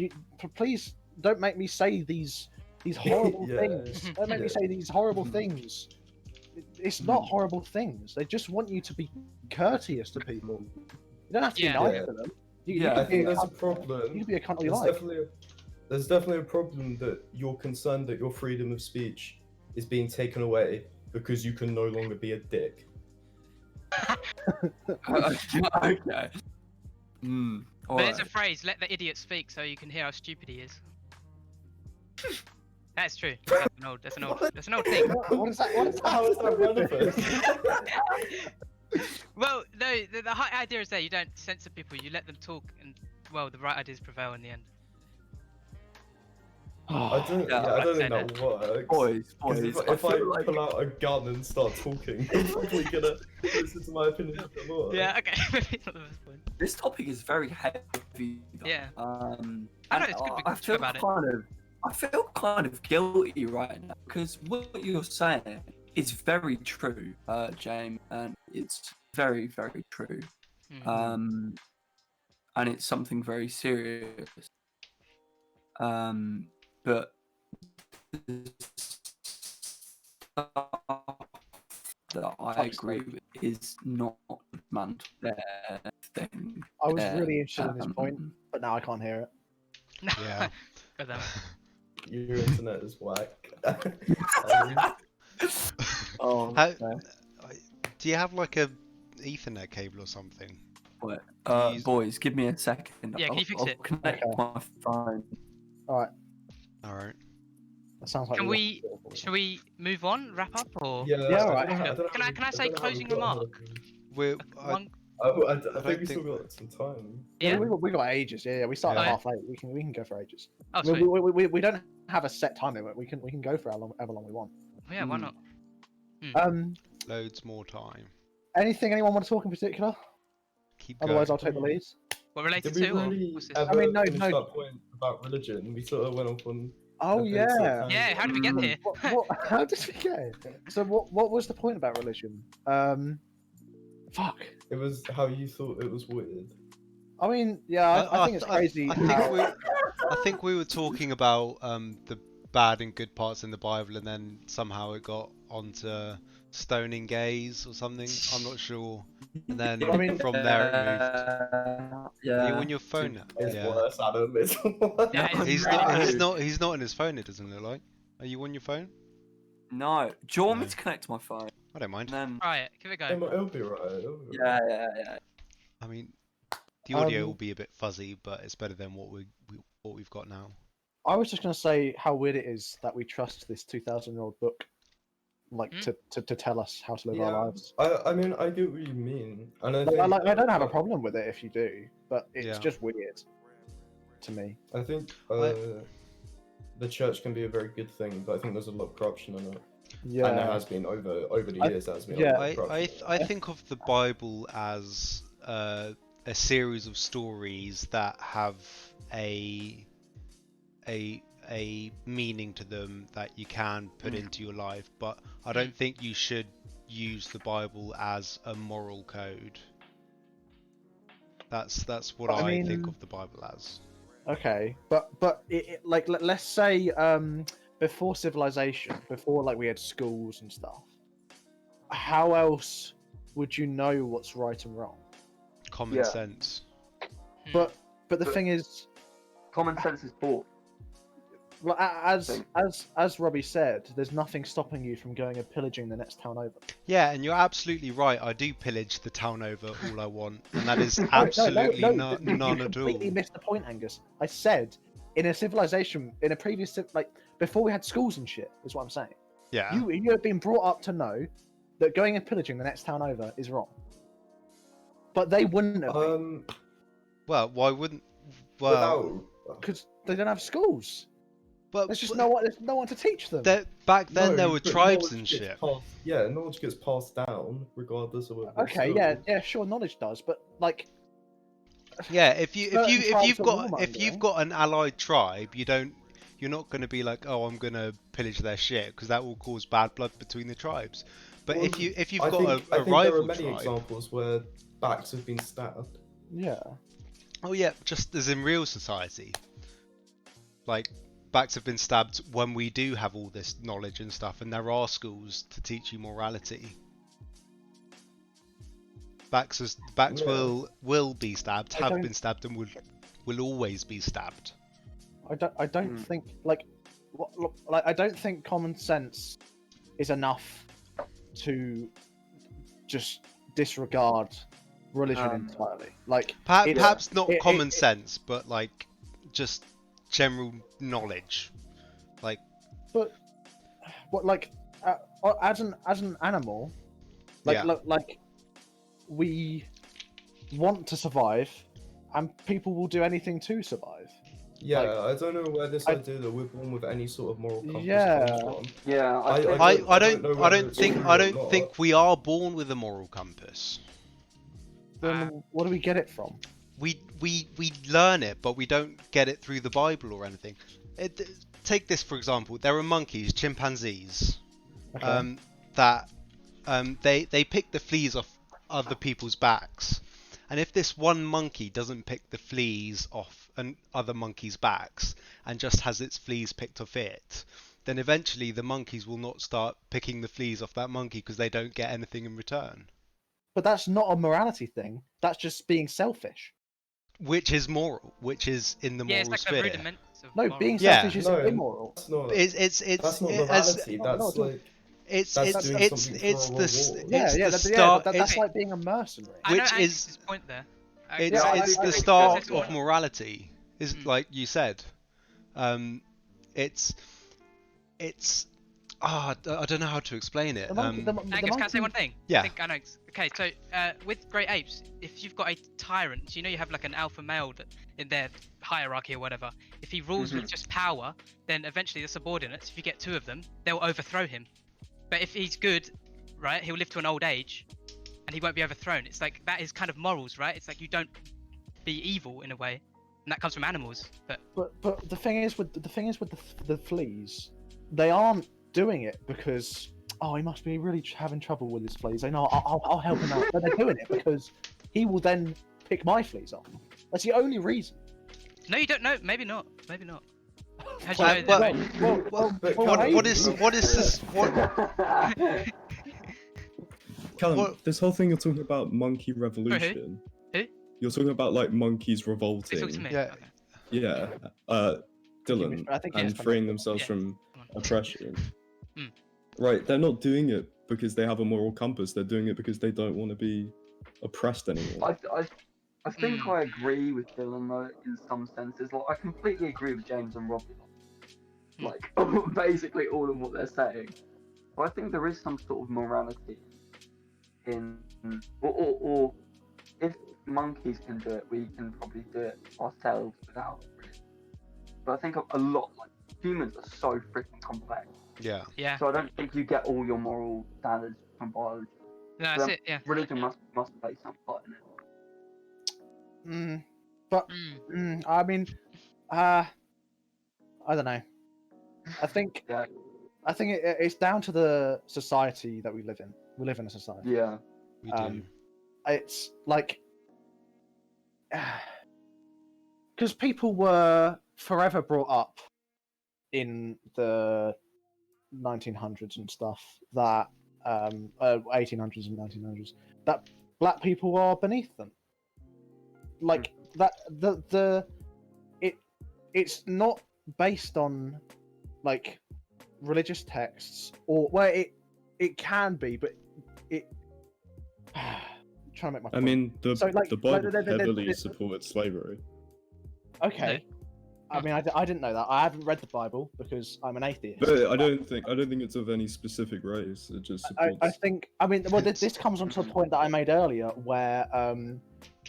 please don't make me say these horrible Yeah. things. Don't make me say these horrible things. It's not horrible things. They just want you to be courteous to people. You don't have to be Yeah. nice Yeah. to them. Yeah, I can be think a there's a cunt- you problem. can be a cunt all you There's like. there's definitely a problem that you're concerned that your freedom of speech is being taken away because you can no longer be a dick. okay. All But there's a right. phrase, let the idiot speak so you can hear how stupid he is. That's true. That's an old thing. What is that? What is that? How is that relevant? Well, no, the high idea is there. You don't censor people. You let them talk, and well, the right ideas prevail in the end. I don't. Yeah, Yeah, I I'd don't say think that works. Boys, Because boys. if I feel like pull out a gun and start talking, you're probably gonna listen to my opinion a bit more. Yeah, okay. Maybe it's not the best point. this topic is very heavy. Yeah. Um, I know, and it's good we I can feel talk about it. I feel kind of guilty right now because what you're saying is very true, James, and it's very, very true. Mhm. And it's something very serious. But that I Fuck's agree sake. with is not meant their thing. I was really interested in this point, Um, but now I can't hear it. Yeah. God damn it. Your internet is whack. Oh, How, no. do you have like a Ethernet cable or something? But, Do you use- boys, give me a second. Yeah, can you fix I'll it? connect Okay. my phone. All right, Alright. that sounds like Can lost we? it all. Should we move on? Wrap up or? Yeah, Yeah, I alright. don't know how- I don't know Can how I we- can I I say don't know how we closing got remark? We're, One. I I think don't we still think got some time. Yeah, Yeah. we got ages. Yeah, we started Oh, yeah? half late. We can go for ages. Oh, We, sweet. we don't have a set time limit. We can go for however long we want. Yeah, why Mm. not? loads more time. Anything anyone want to talk in particular? Keep Otherwise, going. I'll take the lead. What related Did we to? Or really what's this? ever I mean, no, finish no. that point about religion? We sort of went off on. Oh a bit yeah. sort of Yeah, how did we get Mm. here? How did we get here? So what was the point about religion? Fuck. It was how you thought it was weird. I mean, yeah, I think it's crazy. I think how- I think we were talking about the bad and good parts in the Bible, and then somehow it got onto stoning gays or something. I'm not sure. And then I mean- from there it moved. Yeah. Are you on your phone now? It's Yeah. worse, Adam. It's worse. Yeah, it's He's really not. bad. He's not. He's not on his phone. It doesn't look like. Are you on your phone? No. Do you want me No. to connect to my phone? I don't mind. And then. Try it. Give it a go. It'll be right. It'll be Yeah, right. yeah. I mean, the audio Um, will be a bit fuzzy, but it's better than what what we've got now. I was just gonna say how weird it is that we trust this 2,000-year-old book, like Hmm? to tell us how to live Yeah, our lives. I mean, I get what you mean, and I Like, think I don't have a problem with it if you do, but it's Yeah. just weird to me. I think I- the church can be a very good thing, but I think there's a lot of corruption in it, Yeah. and there has been over the I- years. There has been yeah. a lot of corruption. I think of the Bible as a series of stories that have a meaning to them that you can put into your life, but I don't think you should use the Bible as a moral code. That's what I I think mean- of the Bible as. Okay, but like let's say before civilization, before like we had schools and stuff, how else would you know what's right and wrong? Common Yeah. sense. Hmm. But the But- thing is, Common sense is poor. well, as Thing. as Robbie said, there's nothing stopping you from going and pillaging the next town over. Yeah, and you're absolutely right. I do pillage the town over all I want, and that is No, absolutely you none at all. completely missed the point, Angus. I said in a civilization, in a previous like before we had schools and shit, is what I'm saying. Yeah. You have been brought up to know that going and pillaging the next town over is wrong. But they wouldn't have Well, why wouldn't? Well, Without because they don't have schools. well, There's just no one to teach them. back then there No, were but tribes knowledge and gets shit. Yeah, knowledge gets passed down regardless of what. Okay, yeah, sure, knowledge does, but like, Yeah, if you've tribes are got if warmongering. you've got an allied tribe, you're not going to be like, oh, I'm going to pillage their shit, because that will cause bad blood between the tribes. But Well, if you've I got think, a I think there are rival many tribe, examples where backs have been stabbed. yeah, oh yeah, just as in real society, like backs have been stabbed when we do have all this knowledge and stuff, and there are schools to teach you morality. Backs Yeah. will be stabbed, I have don't- been stabbed, and will always be stabbed. I don't think like I don't think common sense is enough to just disregard religion entirely. Like Perhaps, it- perhaps not it- common it- sense, but like just general knowledge. Like, but what like as an animal, like Yeah. like we want to survive, and people will do anything to survive. Yeah, Like, I don't know where this I- idea that we're born with any sort of moral compass Yeah. comes from. Yeah, I know I whether don't it's think true I or don't not. think we are born with a moral compass. then what do we get it from? We learn it, but we don't get it through the Bible or anything. Take this for example. There are monkeys, chimpanzees, Okay. that they pick the fleas off other people's backs, and if this one monkey doesn't pick the fleas off other monkeys' backs and just has its fleas picked off it, then eventually the monkeys will not start picking the fleas off that monkey because they don't get anything in return. But that's not a morality thing. That's just being selfish. Which is moral, which is in the Yeah, moral it's like sphere. the rudiments of No, moral. being Yeah. selfish is No, immoral. that's not. It's That's not as morality. No, That's no, like it's that's it's doing it's something it's for a the reward. Yeah, it's yeah, the yeah, start. but that's It's like being a mercenary. I know which is Angus's point there. it's Yeah, I it's do the think start it's of more- morality. Is Mm. like you said. It's I don't know how to explain it. The monkey, the Angus, can I say monkey- one thing? Yeah. I think I know. Okay, so with great apes, if you've got a tyrant, so you know you have like an alpha male that in their hierarchy or whatever. If he rules with just power, then eventually the subordinates, if you get two of them, they'll overthrow him. But if he's good, right, he'll live to an old age, and he won't be overthrown. It's like that is kind of morals, right? It's like you don't be evil in a way, and that comes from animals. But But the thing is with the fleas, they aren't doing it because he must be really having trouble with his fleas. I know I'll help him out. But they're doing it because he will then pick my fleas off. That's the only reason. no, you don't know. Maybe not. Maybe not. How do you Well, know well, that? what is this? Callum, What- this whole thing you're talking about monkey revolution. Who? You're talking about like monkeys They revolting. talk to me. Yeah. Okay. Yeah. Dylan, I think he and just freeing meant- themselves Yeah. from Come on. oppression. Mm. Right, they're not doing it because they have a moral compass. They're doing it because they don't want to be oppressed anymore. I think Mm. I agree with Dylan though in some senses. Like I completely agree with James and Robbie. Like basically all of what they're saying. But I think there is some sort of morality in or if monkeys can do it, we can probably do it ourselves without religion. But I think a lot like humans are so freaking complex. Yeah. Yeah. So I don't think you get all your moral standards from biology. No, that's Then it. Yeah. Religion must play some part in it. But Mm. I mean, I don't know. I think Yeah. it's down to the society that we live in. We live in a society. Yeah. We do. It's like because people were forever brought up in the 1900s and stuff that 1800s and 1900s that black people are beneath them. Like that it's not based on like religious texts or where it can be, but it trying to make my I point. mean, the So, like, Bible like, heavily supported slavery. Okay. I mean, I didn't know that. I haven't read the Bible because I'm an atheist. But I don't think it's of any specific race. It just supports. I think. I mean, well, this comes on to a point that I made earlier, where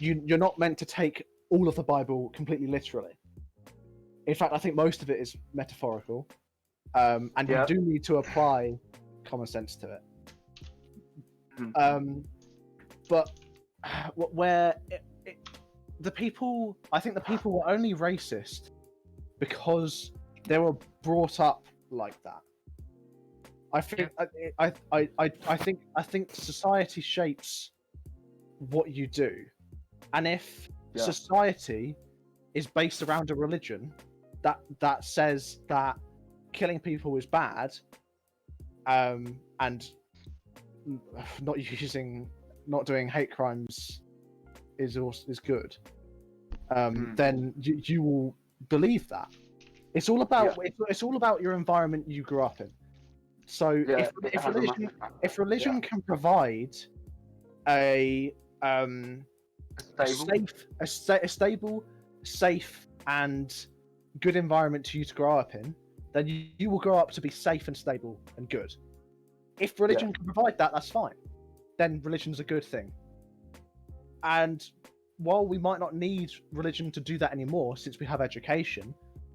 you're not meant to take all of the Bible completely literally. In fact, I think most of it is metaphorical, and Yeah. you do need to apply common sense to it. But where the people, I think the people were only racist because they were brought up like that. I think I think society shapes what you do, and if Yeah. society is based around a religion that says that killing people is bad, and not doing hate crimes is good, then you will believe that. It's all about it's all about your environment you grew up in. So Yeah, if religion can provide a stable, safe, and good environment to you to grow up in, then you will grow up to be safe and stable and good. If religion can provide that, that's fine. Then religion's a good thing. And while we might not need religion to do that anymore, since we have education,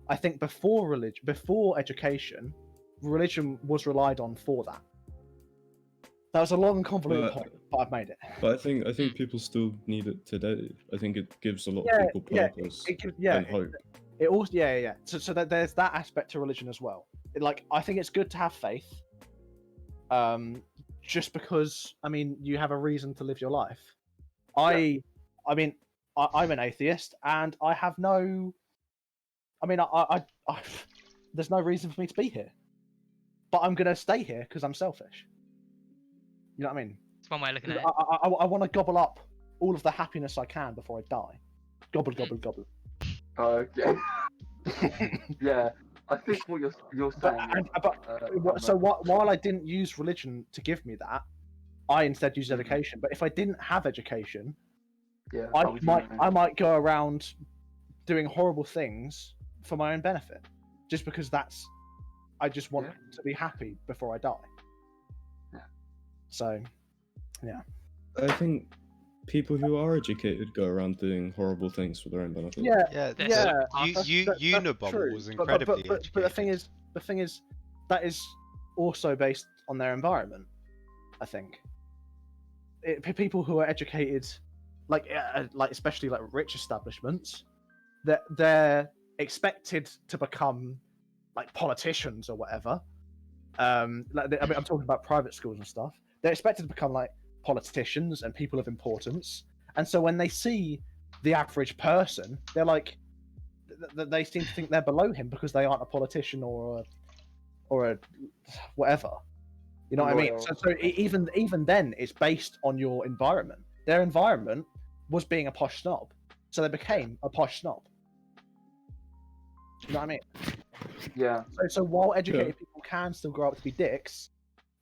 I think before education, religion was relied on for that. That was a long and convoluted point, but I've made it. But I think people still need it today. I think it gives a lot Yeah, of people purpose and hope. It also, yeah. So that there's that aspect to religion as well. Like, I think it's good to have faith. Just because, I mean, you have a reason to live your life. I'm an atheist, and I have no. I mean, I there's no reason for me to be here, but I'm gonna stay here because I'm selfish. You know what I mean? It's one way of looking at it. I want to gobble up all of the happiness I can before I die. Gobble, gobble, gobble. Okay. Yeah, I think what you're saying. While I didn't use religion to give me that, I instead used education. But if I didn't have education, Yeah, I might go around doing horrible things for my own benefit, just because I just want to be happy before I die. Yeah. So, yeah. I think people who are educated go around doing horrible things for their own benefit. Yeah. Unabomber true. was incredibly educated. But the thing is, that is also based on their environment. I think people who are educated, like especially like rich establishments, they're expected to become like politicians or whatever. I'm talking about private schools and stuff. They're expected to become like politicians and people of importance, and so when they see the average person, they're like, they seem to think they're below him because they aren't a politician or a whatever. You know what I mean? So even then, it's based on your environment. Their environment was being a posh snob, so they became a posh snob. You know what I mean? Yeah. So while educated people can still grow up to be dicks,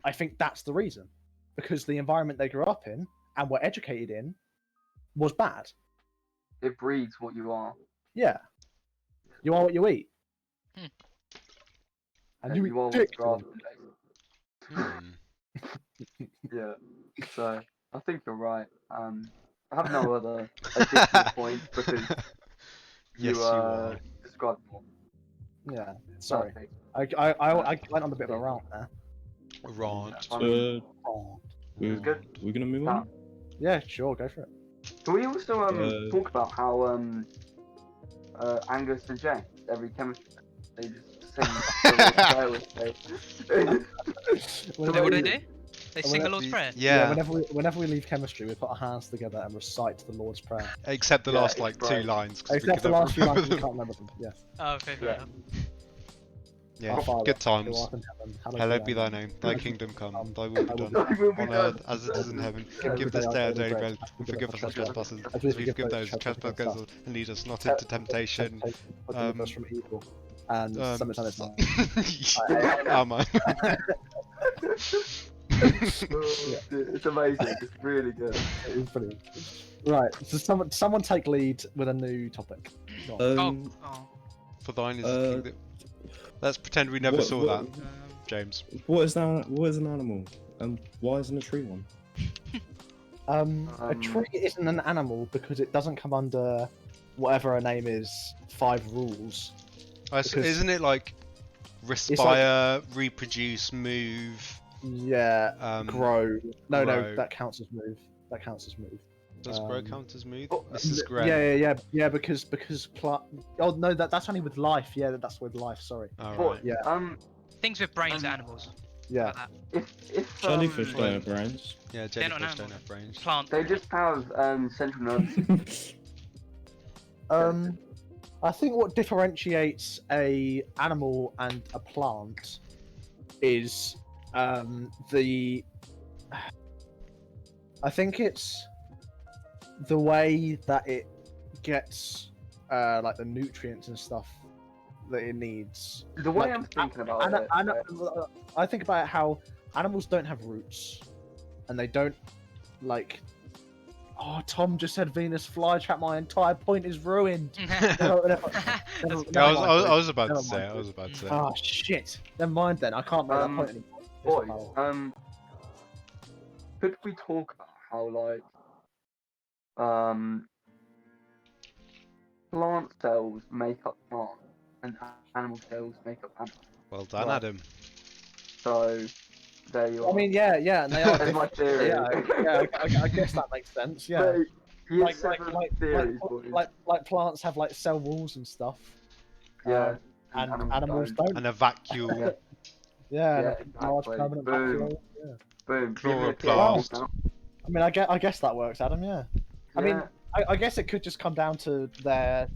I think that's the reason. Because the environment they grew up in and were educated in was bad. It breeds what you are. Yeah. You are what you eat. And you are eat what dick. you are. Yeah. So I think you're right. I have no other additional points because you are. described more. Yeah. Sorry. Perfect. I went on a bit of a rant there. Rant. We're gonna move on. Yeah, sure, go for it. Can we also talk about how Angus and James, every chemistry, they just sing What do they do? They sing the Lord's Prayer? Yeah. Whenever we leave chemistry, we put our hands together and recite the Lord's Prayer. Except the last like 2 lines. Except the last few lines, we can't remember them. Yes. Oh, okay, fair enough. Yeah, good times. Hallowed be thy name, thy kingdom come, thy will be done, on earth as it is in heaven. Give this day our daily bread, and forgive us our trespasses, as we forgive those who trespass against us, and lead us not into temptation. Deliver us from evil. And sometimes Amen. It's amazing. It's really good. It is brilliant. Right, so someone take lead with a new topic. For thine is the kingdom. Let's pretend we never saw that, James. What is that? What is an animal? And why isn't a tree one? A tree isn't an animal because it doesn't come under whatever a name is. 5 rules. Isn't it like respire, reproduce, move? Yeah. Grow. No, grow. that counts as move. Does grow count as move? Mrs. Gray. Yeah. Because oh no, that's only with life. Yeah, that's with life. Sorry. Alright. Yeah. Things with brains are animals. Yeah. Like If Jellyfish don't have brains. Yeah, jellyfish don't have brains. Plant. They just have central nervous. I think what differentiates a animal and a plant is I think it's the way that it gets like the nutrients and stuff that it needs. The way I'm thinking about it. I think about how animals don't have roots, and they don't like. Oh, Tom just said Venus flytrap. My entire point is ruined. I was about to say. Oh shit! Never mind then. I can't make that point anymore. Boys, could we talk about how plant cells make up plants, and animal cells make up animals. Well done, Right. Adam. So there you are. I mean, yeah, and they are That's my different. theory. I guess that makes sense. Yeah, So, year like 7 theories, boys. like plants have like cell walls and stuff. Yeah, and animals don't. And a vacuole. Yeah. Yeah, Yeah, and a large exactly. permanent Boom. vacuole. Yeah. Boom. give me a Chloroplast. theory now. I mean, I guess that works, Adam. Yeah. I mean, Yeah. I guess it could just come down to their,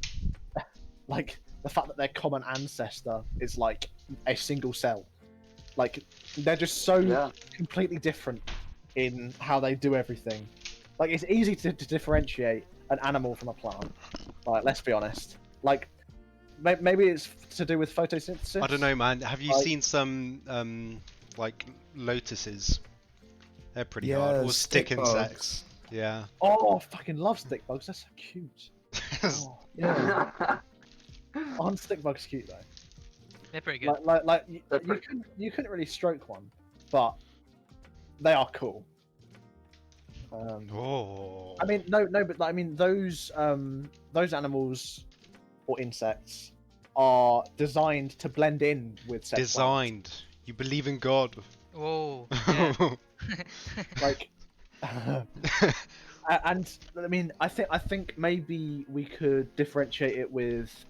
like, the fact that their common ancestor is like a single cell. Like, they're just so Yeah. completely different in how they do everything. Like, it's easy to differentiate an animal from a plant. Like, let's be honest. Like, maybe it's to do with photosynthesis. I don't know, man. Have you Like- seen some like lotuses? They're pretty Yeah, hard. Or stick stick bugs. insects. Yeah. Oh, I fucking love stick bugs. They're so cute. Oh, Yeah. aren't stick bugs cute though? They're pretty good. Like They're pretty- you couldn't really stroke one, but they are cool. Oh. I mean, no, but like, I mean those animals or insects are designed to blend in with said Designed. You believe in God. Oh, yeah. like, and I mean, I think maybe we could differentiate it with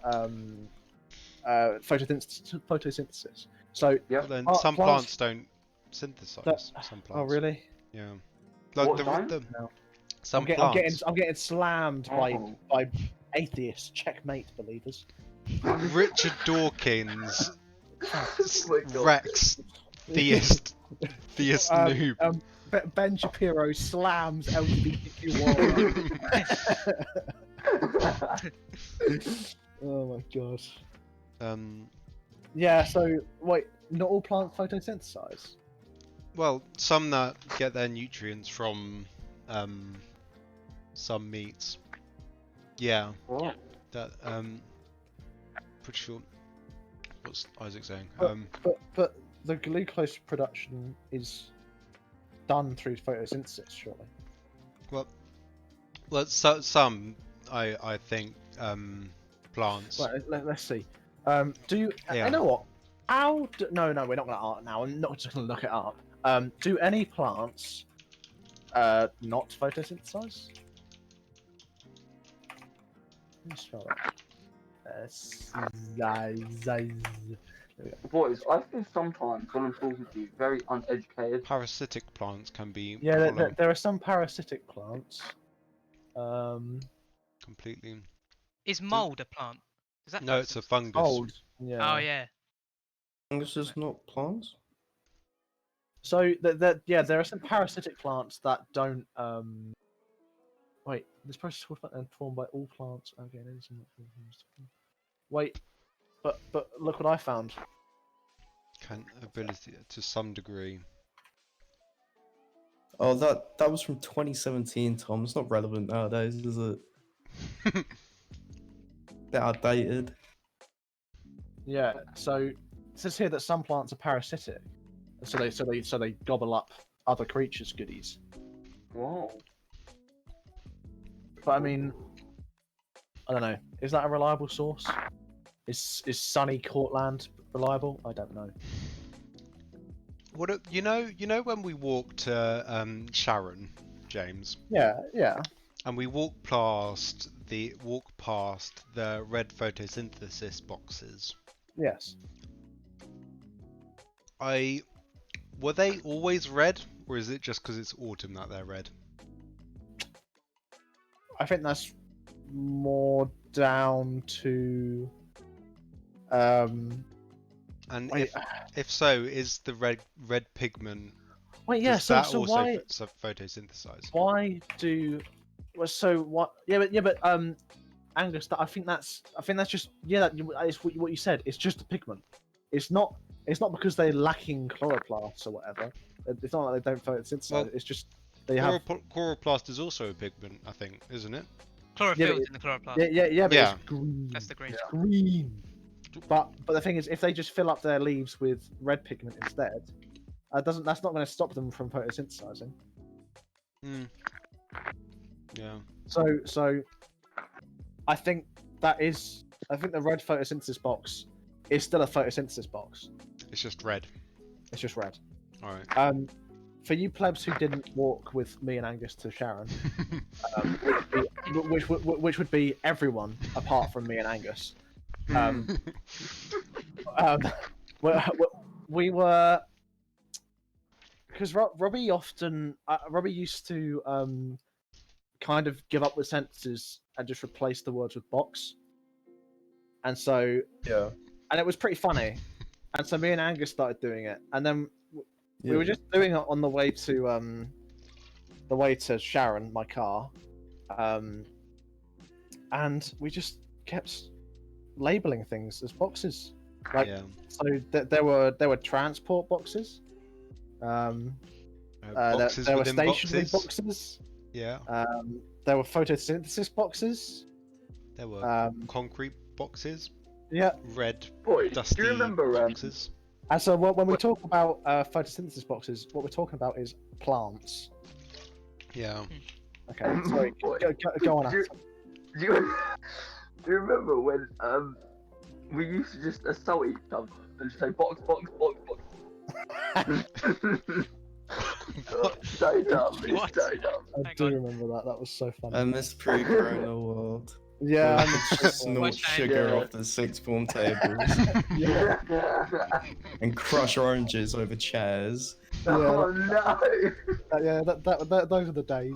photosynthesis. So, Well, then Oh, some plants- plants don't synthesize. That- Some plants. oh really? Yeah. Like What kind? No. some I'm plants. getting slammed Oh. by atheists. Checkmate, believers. Richard Dawkins, my God. Rex, theist noob. Ben Shapiro slams LGBTQ Oh my god. Yeah, so wait, not all plants photosynthesize? Well, some that get their nutrients from some meats. Yeah, What? that pretty sure. What's Isaac saying? But the glucose production is done through photosynthesis, surely. Well, some I think plants. Right, let's see. Do you? Yeah. You know what? No, we're not going to now. I'm not just going to look it up. Do any plants not photosynthesize? Let me spell that. Boys, I feel sometimes when I'm talking to you, very uneducated. Parasitic plants can be Yeah, hollow there are some parasitic plants. completely. Is mold a plant? Does that No, it's a fungus. Old. Yeah. Oh yeah. Fungus is not plants? So there are some parasitic plants that don't. Wait, this process is formed by all plants. Okay, wait, but look what I found. Can ability to some degree. Oh, that was from 2017, Tom. It's not relevant nowadays, is it? They're outdated. Yeah. So it says here that some plants are parasitic, so they gobble up other creatures' goodies. Whoa. But I mean, I don't know. Is that a reliable source? Is sunny Courtland reliable? I don't know. What you know when we walked to Sharon, James, Yeah. and we walked past the red photosynthesis boxes. Yes. Were they always red, or is it just because it's autumn that they're red? I think that's more down to. And Wait, if so, is the red pigment? wait, yeah. Does that So also why photosynthesize? why do? Well, so what? Yeah, but Angus, I think that's just it's what you said. It's just a pigment. It's not because they're lacking chloroplasts or whatever. It's not like they don't photosynthesize. Well, it's just they have. Chloroplast is also a pigment, I think, isn't it? Chlorophyll but- in the chloroplast. Yeah, but Yeah. it's green. That's the green. It's green. But the thing is, if they just fill up their leaves with red pigment instead, that's not going to stop them from photosynthesizing. Hmm. Yeah. So I think that is, I think the red photosynthesis box is still a photosynthesis box. It's just red. It's just red. All right. For you plebs who didn't walk with me and Angus to Sharon, which would be everyone apart from me and Angus. We were, because Robbie used to kind of give up with sentences and just replace the words with box, and so and it was pretty funny, and so me and Angus started doing it, and then we were just doing it on the way to Sharon, my car, and we just kept labeling things as boxes. Like, so there were transport boxes. Boxes there were within stationary boxes. boxes. Yeah. There were photosynthesis boxes. There were concrete boxes. Yeah. Red, Boy, dusty do you remember boxes. And so when we talk about photosynthesis boxes, what we're talking about is plants. Yeah. Okay. Sorry. Go on. Do you remember when we used to just assault each other and just say box, box, box, box? So dumb. It's so dumb. I do remember that. That was so funny. I miss pre-corona world. Yeah. I could just snort What's sugar that? off the sixth form tables Yeah. and crush oranges over chairs. Oh no! Those are the days.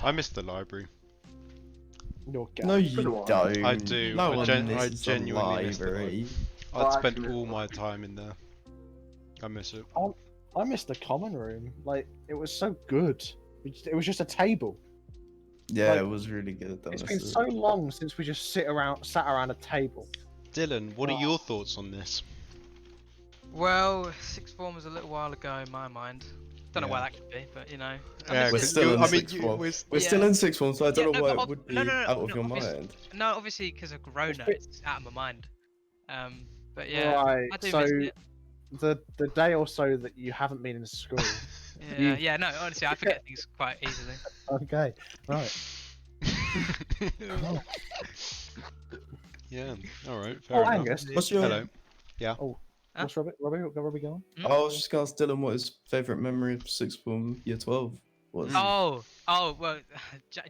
I miss the library. You're No, gay. you don't. I do. No I one I misses the genuinely miss the library. I'd spend all my time in there. I miss it. I missed the common room. Like, it was so good. It was just a table. Yeah, Like, it was really good. It's been so long since we just sat around a table. Dylan, what are your thoughts on this? Well, sixth form was a little while ago in my mind. Don't know why that could be, but you know. Yeah, We're 'cause still in I mean, sixth form. We're Yeah. still in sixth form, so I don't Yeah, know no, why but it would be no, out of your obviously- mind. No, obviously because of Corona, it's out of my mind. But yeah, Right. I do So miss it. the day or so that you haven't been in school. Yeah, no, honestly, I forget things quite easily. Okay. Right. Yeah. All right. Fair enough. Angus. What's your? Hello. What's Robbie going? I was just gonna ask Dylan what his favourite memory of sixth form year 12 was. Oh, well,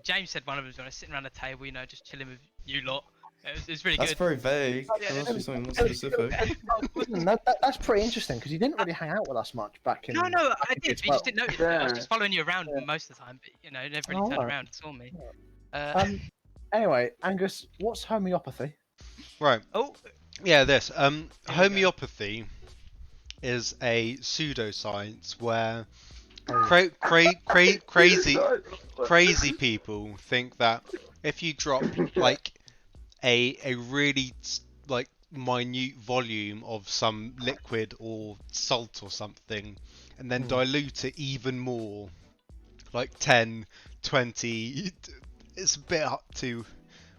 James said one of them was when I was sitting around a table, you know, just chilling with you lot. It was really That's good. very vague. There must be something more specific. That's pretty interesting because you didn't really hang out with us much back in. No, I did. But you just didn't notice it. I was Yeah. just following you around most of the time, but you know, never really turned alright. around and saw me. Anyway, Angus, what's homeopathy? Right. Oh, Yeah. This. we go. Homeopathy is a pseudoscience where crazy people think that if you drop like a really like minute volume of some liquid or salt or something and then dilute it even more, like 10, 20, it's a bit up to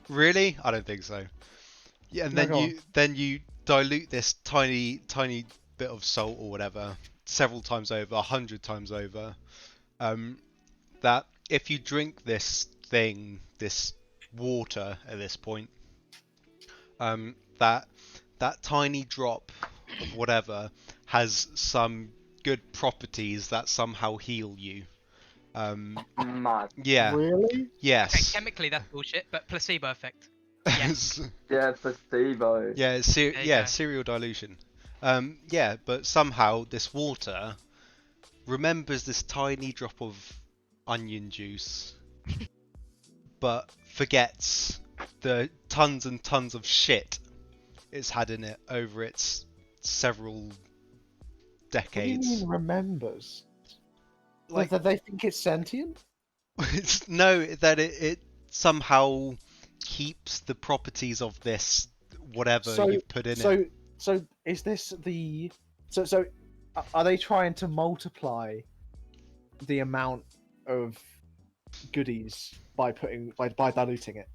really? I don't think so. Yeah, and then you dilute this tiny bit of salt or whatever several times over, 100 times over. That if you drink this water at this point, that tiny drop of whatever has some good properties that somehow heal you. Mad. Yeah. Really? Okay, Yes. chemically that's bullshit, but placebo effect. Yes. Yeah, placebo. Yeah, you go. serial dilution. Yeah, but somehow this water remembers this tiny drop of onion juice, but forgets the tons and tons of shit it's had in it over its several What do decades. you mean remembers? Like, That they think it's sentient? no, that it somehow keeps the properties of this whatever you've put in it. So is this the so are they trying to multiply the amount of goodies by diluting it?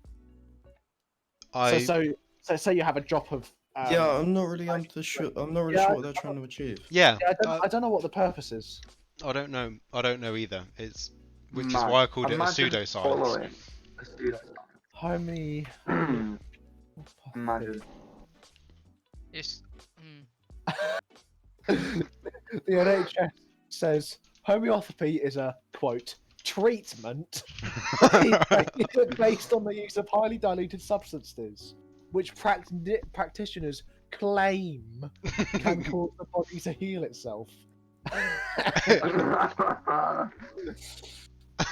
So say you have a drop of Yeah, I'm not really sure. I'm not really Yeah, sure what they're trying to achieve. Yeah, I don't know what the purpose is. I don't know. I don't know either. It's which is why I called it a Imagine pseudoscience. following a pseudoscience. Imagine. It's. The NHS says homeopathy is a quote treatment based on the use of highly diluted substances, which practitioners claim can cause the body to heal itself.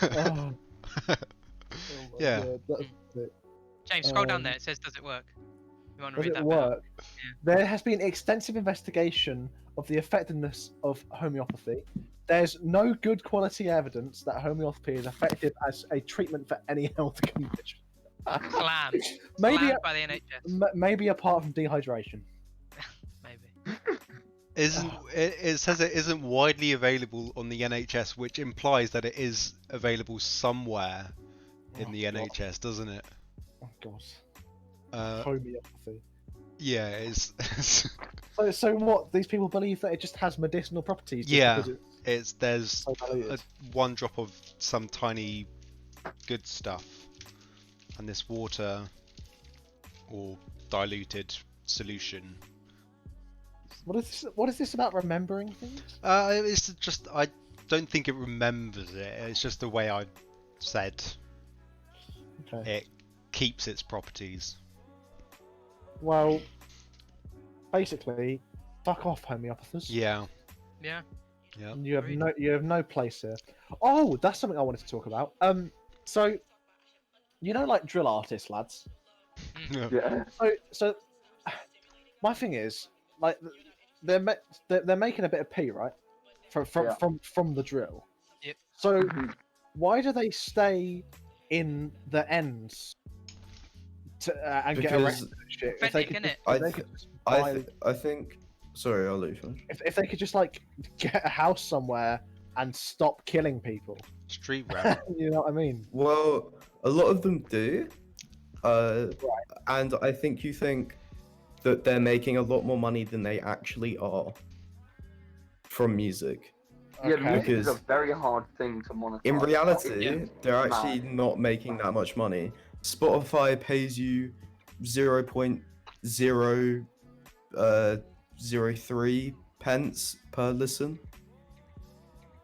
Oh. Yeah. God, that's it. James, scroll down there. It says, "Does it work?" You want to Does read it that work? Yeah. There has been extensive investigation of the effectiveness of homeopathy. There's no good quality evidence that homeopathy is effective as a treatment for any health condition. Slammed. Maybe, Slammed by the NHS. maybe apart from dehydration. Maybe. It says it isn't widely available on the NHS, which implies that it is available somewhere in the NHS, doesn't it? Oh god. Homeopathy. Yeah, it's. So what? These people believe that it just has medicinal properties. Yeah, because there's so one drop of some tiny good stuff, and this water or diluted solution. What is this about remembering things? It's just I don't think it remembers it. It's just the way I said. Okay. It keeps its properties. Well, basically, fuck off, homeopathers. Yeah. Yeah. Yeah. You have no place here. Oh, that's something I wanted to talk about. So, you know, like drill artists, lads. Yeah. So, my thing is, like, they're making a bit of pee, right? From the drill. Yep. So, why do they stay in the ends and get arrested and shit? If they could, I think. Sorry, I'll let you finish. If they could just like get a house somewhere and stop killing people. Street rap. You know what I mean? Well, a lot of them do. And I think you think that they're making a lot more money than they actually are from music. Yeah, music is a Because very hard thing to monetize. in reality, Yeah. they're actually not making that much money. Spotify pays you 0.003 pence per listen.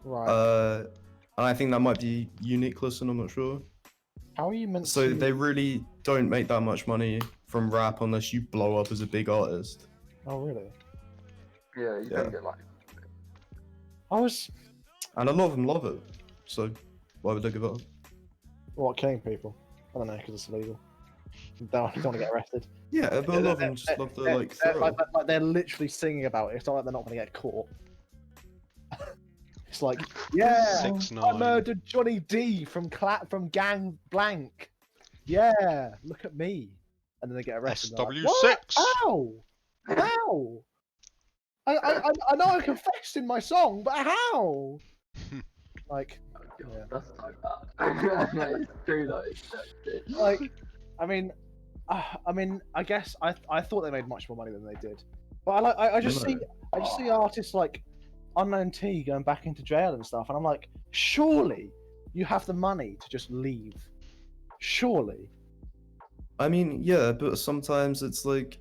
Right. And I think that might be unique listen, I'm not sure. How are you meant So to... they really don't make that much money from rap unless you blow up as a big artist. Oh, really? Yeah, you don't get like. And a lot of them love it. So why would they give it up? What, killing people? I don't know, because it's illegal. Don't want to get arrested. Yeah, but a lot of them just love the like thrill. Like they're literally singing about it. It's not like they're not going to get caught. It's like, yeah, 6ix9ine. I murdered Johnny D from Gang Blank. Yeah, look at me. And then they get arrested. SW6. Like, how? How? I know I confessed in my song, but how? Like, yeah. That's so bad. It's true though. Like, I mean, I guess I thought they made much more money than they did, but I just see artists like Unknown T going back into jail and stuff, and I'm like, surely you have the money to just leave. Surely. I mean, yeah, but sometimes it's like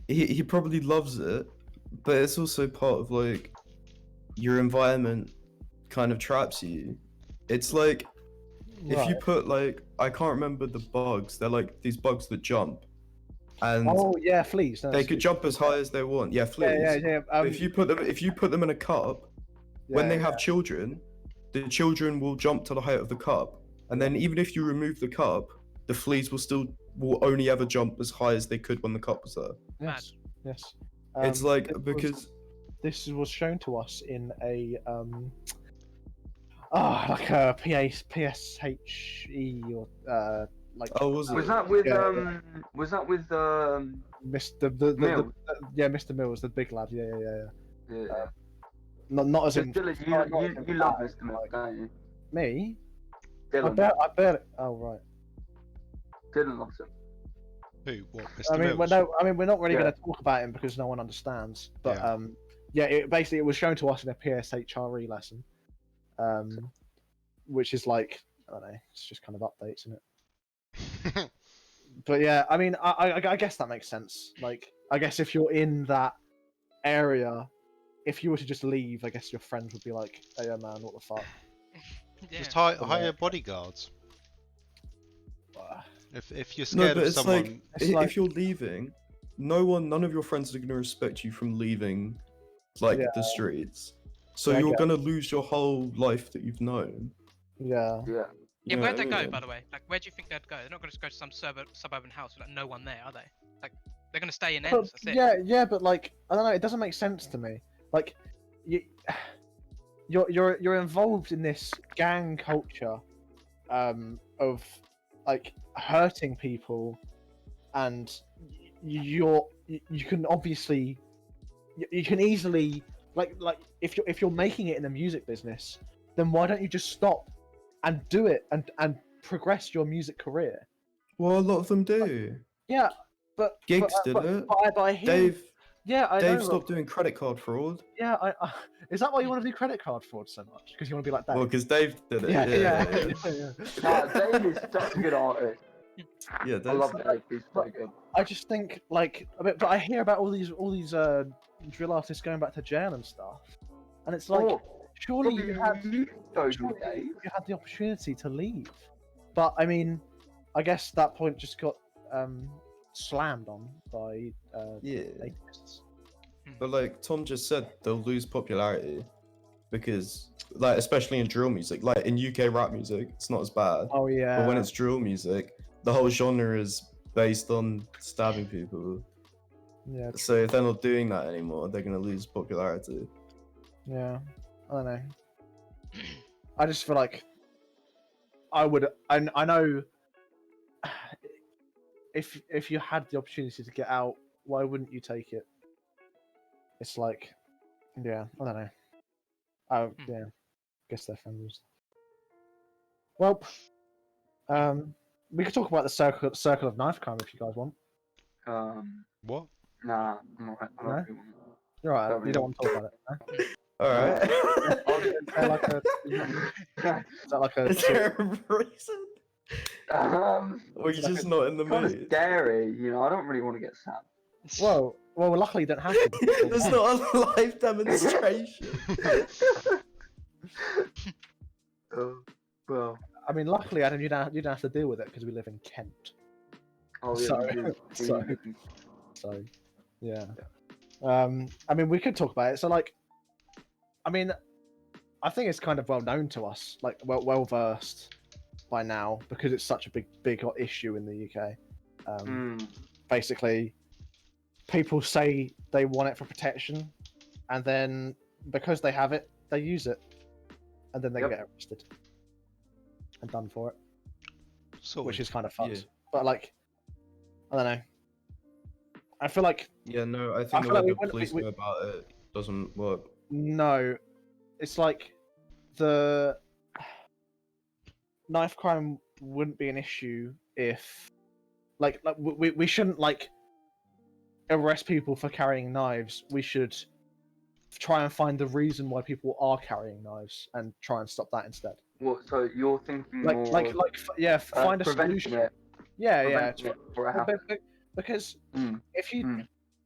he probably loves it, but it's also part of like your environment kind of traps you. It's like if you put like, I can't remember the bugs, they're like these bugs that jump. And oh yeah, fleas. No, they could jump as high as they want. Yeah, fleas. Yeah. If you put them in a cup, when they have children, the children will jump to the height of the cup, and then even if you remove the cup, the fleas will only ever jump as high as they could when the cup was there. Yes. It's like because this was shown to us in a like a PSHE or like. Oh, was it? Was that with Yeah. Was that with Mr. Mills? Mr. Mills, the big lad. Yeah. Yeah. Not as in. Dylan, you love Mr. Mills, don't you? Me? Dylan. I bet. Oh right. Dylan loves him. Who? What? Mr. I mean, Mills? we're not really Yeah. going to talk about him because no one understands. But Yeah. it was shown to us in a PSHRE lesson. which is like, I don't know, it's just kind of updates, isn't it? But yeah, I mean, I guess that makes sense. Like, I guess if you're in that area, if you were to just leave, I guess your friends would be like, "Hey, man, what the fuck?" Yeah. Just hire bodyguards. If you're No, scared but of it's someone, like, It's like- if you're leaving, none of your friends are gonna respect you from leaving, like Yeah. the streets. So Yeah, I you're get gonna lose your whole life that you've known. Yeah. Yeah. Yeah, You know where'd what they I go, mean? by the way? Like, where do you think they'd go? They're not going to go to some suburban house with like no one there, are they? Like, they're going to stay in But, ends. That's it. yeah, but like, I don't know. It doesn't make sense to me. Like, you're involved in this gang culture, of like hurting people, and you can obviously you can easily like if you're making it in the music business, then why don't you just stop and do it and progress your music career? Well, a lot of them do. Yeah, but Giggs did it. But I hear, Dave I Dave know. stopped doing credit card fraud. Yeah, is that why you want to do credit card fraud so much? Because you want to be like that? Well, because Dave did it. yeah, Yeah. yeah. Nah, Dave is such a good artist. Yeah, I Dave's love Dave. He's so good. I just think like, but I hear about all these drill artists going back to jail and stuff, and it's like, Oh, surely you had so surely good, Dave. you had the opportunity to leave, but I mean, I guess that point just got slammed on by Yeah. activists. But like Tom just said, they'll lose popularity because, like, especially in drill music, like in UK rap music, it's not as bad. Oh yeah. But when it's drill music, the whole genre is based on stabbing people. Yeah. So if they're not doing that anymore, they're gonna lose popularity. Yeah, I don't know. I just feel like I would. I know if you had the opportunity to get out, why wouldn't you take it? It's like, yeah, I don't know. Oh yeah, guess they're friends. Well, we could talk about the circle of knife crime if you guys want. what? Nah, I'm alright. I don't No? really want it. You're right. Don't You don't want to talk about it. No? All right. Is that like a? Is there a reason? Or you're just not in the Kind of mood? scary, you know. I don't really want to get stabbed. Well, luckily you don't have to. That's not a live demonstration. Well, I mean, luckily, Adam, you don't have to deal with it because we live in Kent. oh yeah, Sorry. you do. Sorry. So, yeah. I mean, we could talk about it. So, like, I mean, I think it's kind of well known to us, like, well versed by now, because it's such a big issue in the UK. Basically, people say they want it for protection, and then because they have it, they use it, and then they Yep. get arrested and done for it, Sort which of. is kind of fucked. Yeah. But like, I don't know. I feel like Yeah, no, I I think the feel like way we the wouldn't- police we- go about it doesn't work. no, it's like the knife crime wouldn't be an issue if, like we shouldn't like arrest people for carrying knives. We should try and find the reason why people are carrying knives and try and stop that instead. What? So you're thinking more Yeah, find a preventing solution. it, Yeah, preventing it before it happens. because Mm.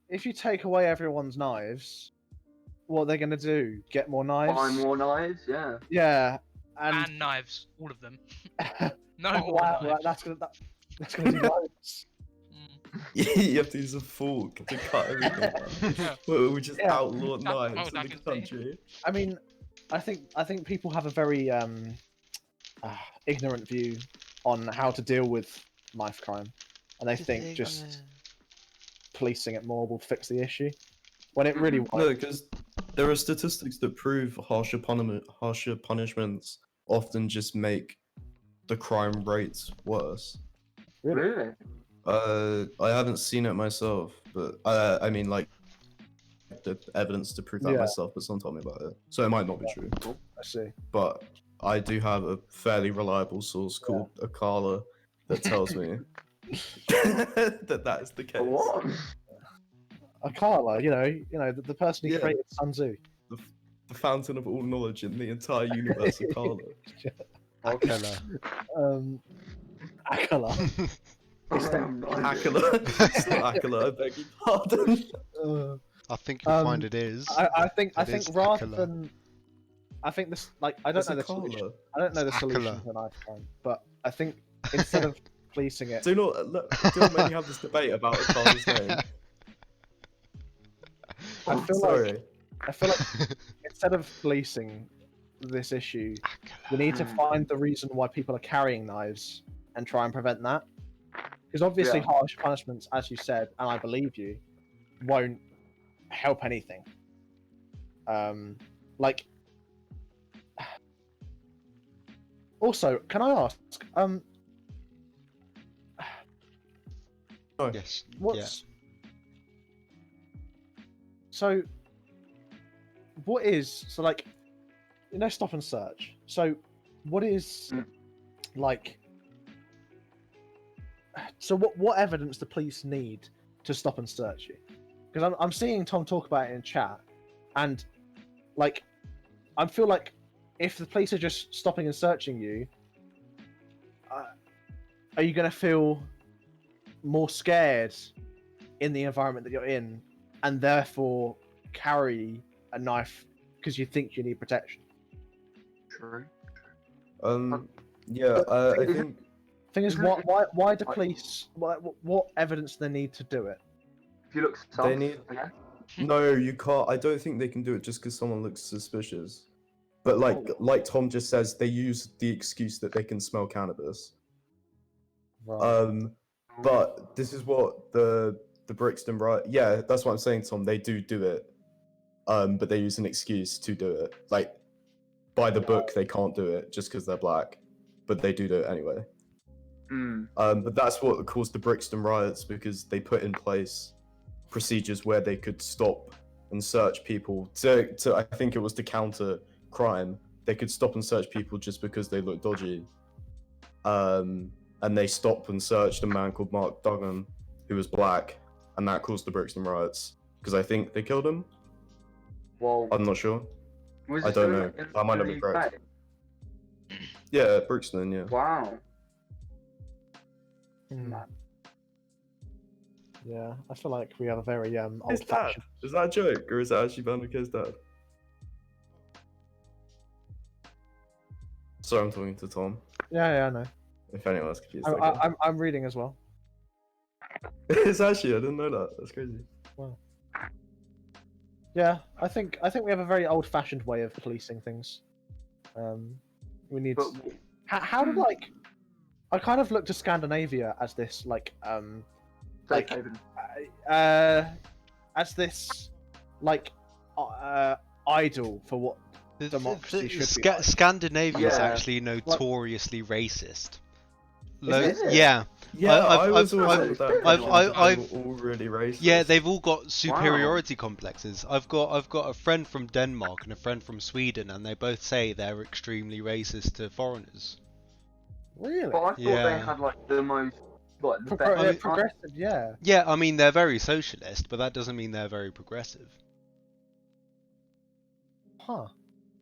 if you take away everyone's knives, what they're gonna do? Get more knives? Buy more knives, yeah. Yeah, and And knives, all of them. No oh, more wow, knives. that's gonna do loads. You have to use a fork to cut everything. We just Yeah. outlawed That's knives what in I the can see. country. I mean, I think people have a very ignorant view on how to deal with knife crime, and they think just policing it more will fix the issue, when it really won't. No, because there are statistics that prove harsher punishments often just make the crime rates worse. Really? I haven't seen it myself, but I mean, like, the evidence to prove that Yeah. myself, but someone told me about it, so it might not be true. I see. But I do have a fairly reliable source called Akala that tells me that is the case. What? Akala, you know, the person who Yeah. created Sun Tzu. the fountain of all knowledge in the entire universe of Carla. Akala. Akala. I'm not. Akala. It's not Akala, I beg your pardon. I think you'll find it is. I think It is rather Akala. than, I think this like I don't It's know a the solution. Carla. I don't know the It's solution Akala. to a knife crime, but I think instead of policing it, Do not make me have this debate about a Carla's name. I feel Sorry. like instead of policing this issue, we need to find the reason why people are carrying knives and try and prevent that. Because obviously, Yeah. harsh punishments, as you said, and I believe you, won't help anything. Like. Also, can I ask? Yes. What's so? What is so like? You know, stop and search. So, what is like? So, what evidence do police need to stop and search you? Because I'm seeing Tom talk about it in chat, and like, I feel like if the police are just stopping and searching you, are you going to feel more scared in the environment that you're in, and therefore carry a knife because you think you need protection? True. Yeah, I think Thing is, why do police? What evidence do they need to do it? If you look They need- yeah. no, you can't. I don't think they can do it just because someone looks suspicious. But like Tom just says, they use the excuse that they can smell cannabis. Right. But this is what the Brixton right? Yeah, that's what I'm saying, Tom. They do it. But they use an excuse to do it. Like by the book, they can't do it just because they're black, but they do it anyway. But that's what caused the Brixton riots, because they put in place procedures where they could stop and search people to I think it was to counter crime. They could stop and search people just because they looked dodgy. And they stopped and searched a man called Mark Duggan, who was black, and that caused the Brixton riots, because I think they killed him. Well, I'm not sure. was I it don't still know. in I might not the be correct. UK? Yeah, Brixton, yeah. Wow. Yeah, I feel like we have a very His old dad. fashioned. Is that a joke, or is that actually Vanderkeer's dad? Sorry, I'm talking to Tom. Yeah, I know. If anyone else confused. I'm reading as well. It's actually, I didn't know that. That's crazy. Wow. Yeah, I think we have a very old fashioned way of policing things. We need. But How did like? I kind of look to Scandinavia as this like safe like haven. as this like idol for what democracy should be like. Scandinavia is Yeah. actually notoriously racist. Is it? Yeah. Yeah, I've- I was I've- always thought that. I've- They were all really racist. Yeah, they've all got superiority complexes. I've got a friend from Denmark and a friend from Sweden, and they both say they're extremely racist to foreigners. Really? But I thought they Yeah. had like the most like the best. mean, Progressive, yeah. Yeah, I mean they're very socialist, but that doesn't mean they're very progressive. Huh.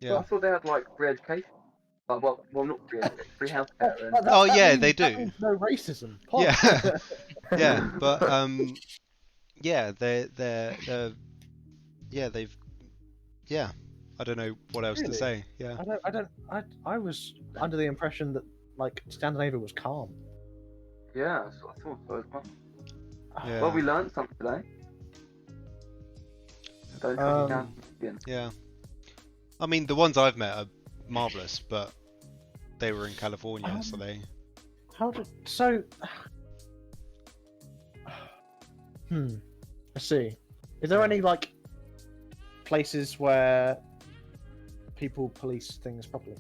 But I Yeah. thought they had like free education. Well, not free education, free healthcare. And... That Oh, yeah, they that do. means no racism. Yeah. Yeah, but yeah, yeah. I don't know what else to Really? say. Yeah. I was under the impression that like Scandinavia was calm. Yeah, that's what I thought so as well. Yeah. Well, we learned something today. Don't come down again. Yeah. I mean, the ones I've met are marvelous, but they were in California, so they. How did so? I see. Is there any like places where people police things properly?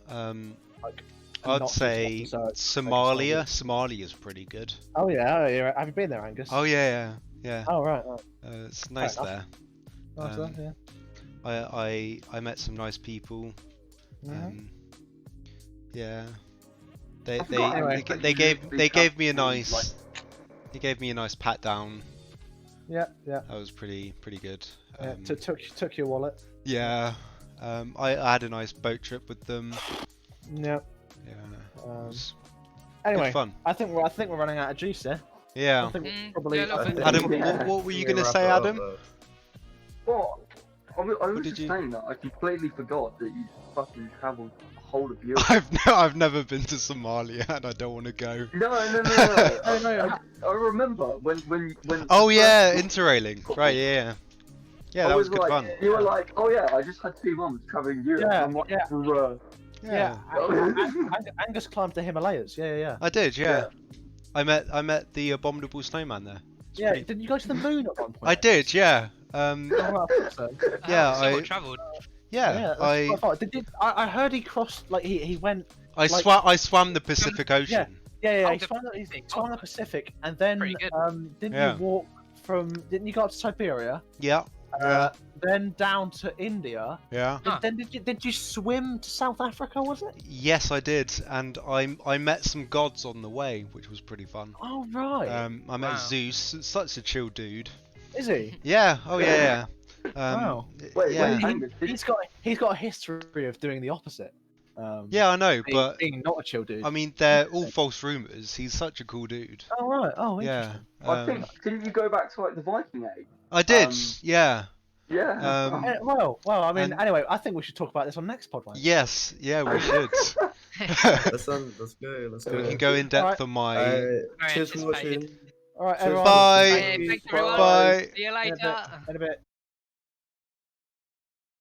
Like, I'd not say just like Somalia. Somalia's pretty good. Oh yeah. Have you been there, Angus? Oh yeah. Oh right. It's nice enough. there. Nice Um, yeah. I met some nice people. Mhm. Yeah. They I forgot they anyway, they, but they you gave usually they gave me a come to, nice like- they gave me a nice pat down. Yeah, yeah. That was pretty good. Yeah, took your wallet. Yeah. I had a nice boat trip with them. Yeah. Yeah. It was Anyway, good fun. I think we're running out of juice here. I Yeah. think we're Yeah, probably. a little bit. Adam, Yeah. what were you We gonna wrap say, it up, Adam? though. What? I was did just you- saying that I completely forgot that you fucking travelled the whole of Europe. I've never been to Somalia and I don't want to go. No. no. I remember when. Oh yeah, interrailing. Right, yeah. Yeah, that was good like, fun. You were like, oh yeah, I just had 2 months travelling Europe. Yeah, I'm like, yeah. bruh. Yeah. Angus climbed the Himalayas. Yeah. I did, yeah. I met the abominable snowman there. It's Yeah. pretty- Didn't you go to the moon at one point? I did, yeah. Oh, well, I think so. Yeah, so well I- travelled. Yeah, that's quite far. I heard he crossed, like he went. I swam the Pacific Ocean. Yeah. Oh, He the swam the Pacific, and then Pretty good. didn't Yeah. you walk from? Didn't you go up to Siberia? Yeah, Then down to India. yeah. Huh. Then did you swim to South Africa? Was it? Yes, I did, and I met some gods on the way, which was pretty fun. Oh right. I met Wow. Zeus, such a chill dude. Is he? Yeah, oh yeah. Wow. Wait, yeah. Angus, He's got a history of doing the opposite. Yeah, I know, being, but being not a chill dude. I mean, they're all false rumors. He's such a cool dude. Oh right. Oh Yeah, interesting. I think didn't you go back to like the Viking age? I did. Um, Yeah. Yeah. Um, Well, I mean, and- anyway, I think we should talk about this on next podcast. Yes. Yeah, we should. Let's go. Let's go. We can go in depth on my. Very Cheers for anticipated. watching. All right, Cheers. everyone. Bye. Thank Hey, you. thanks everyone. Bye. See you In a later. bit. In a bit.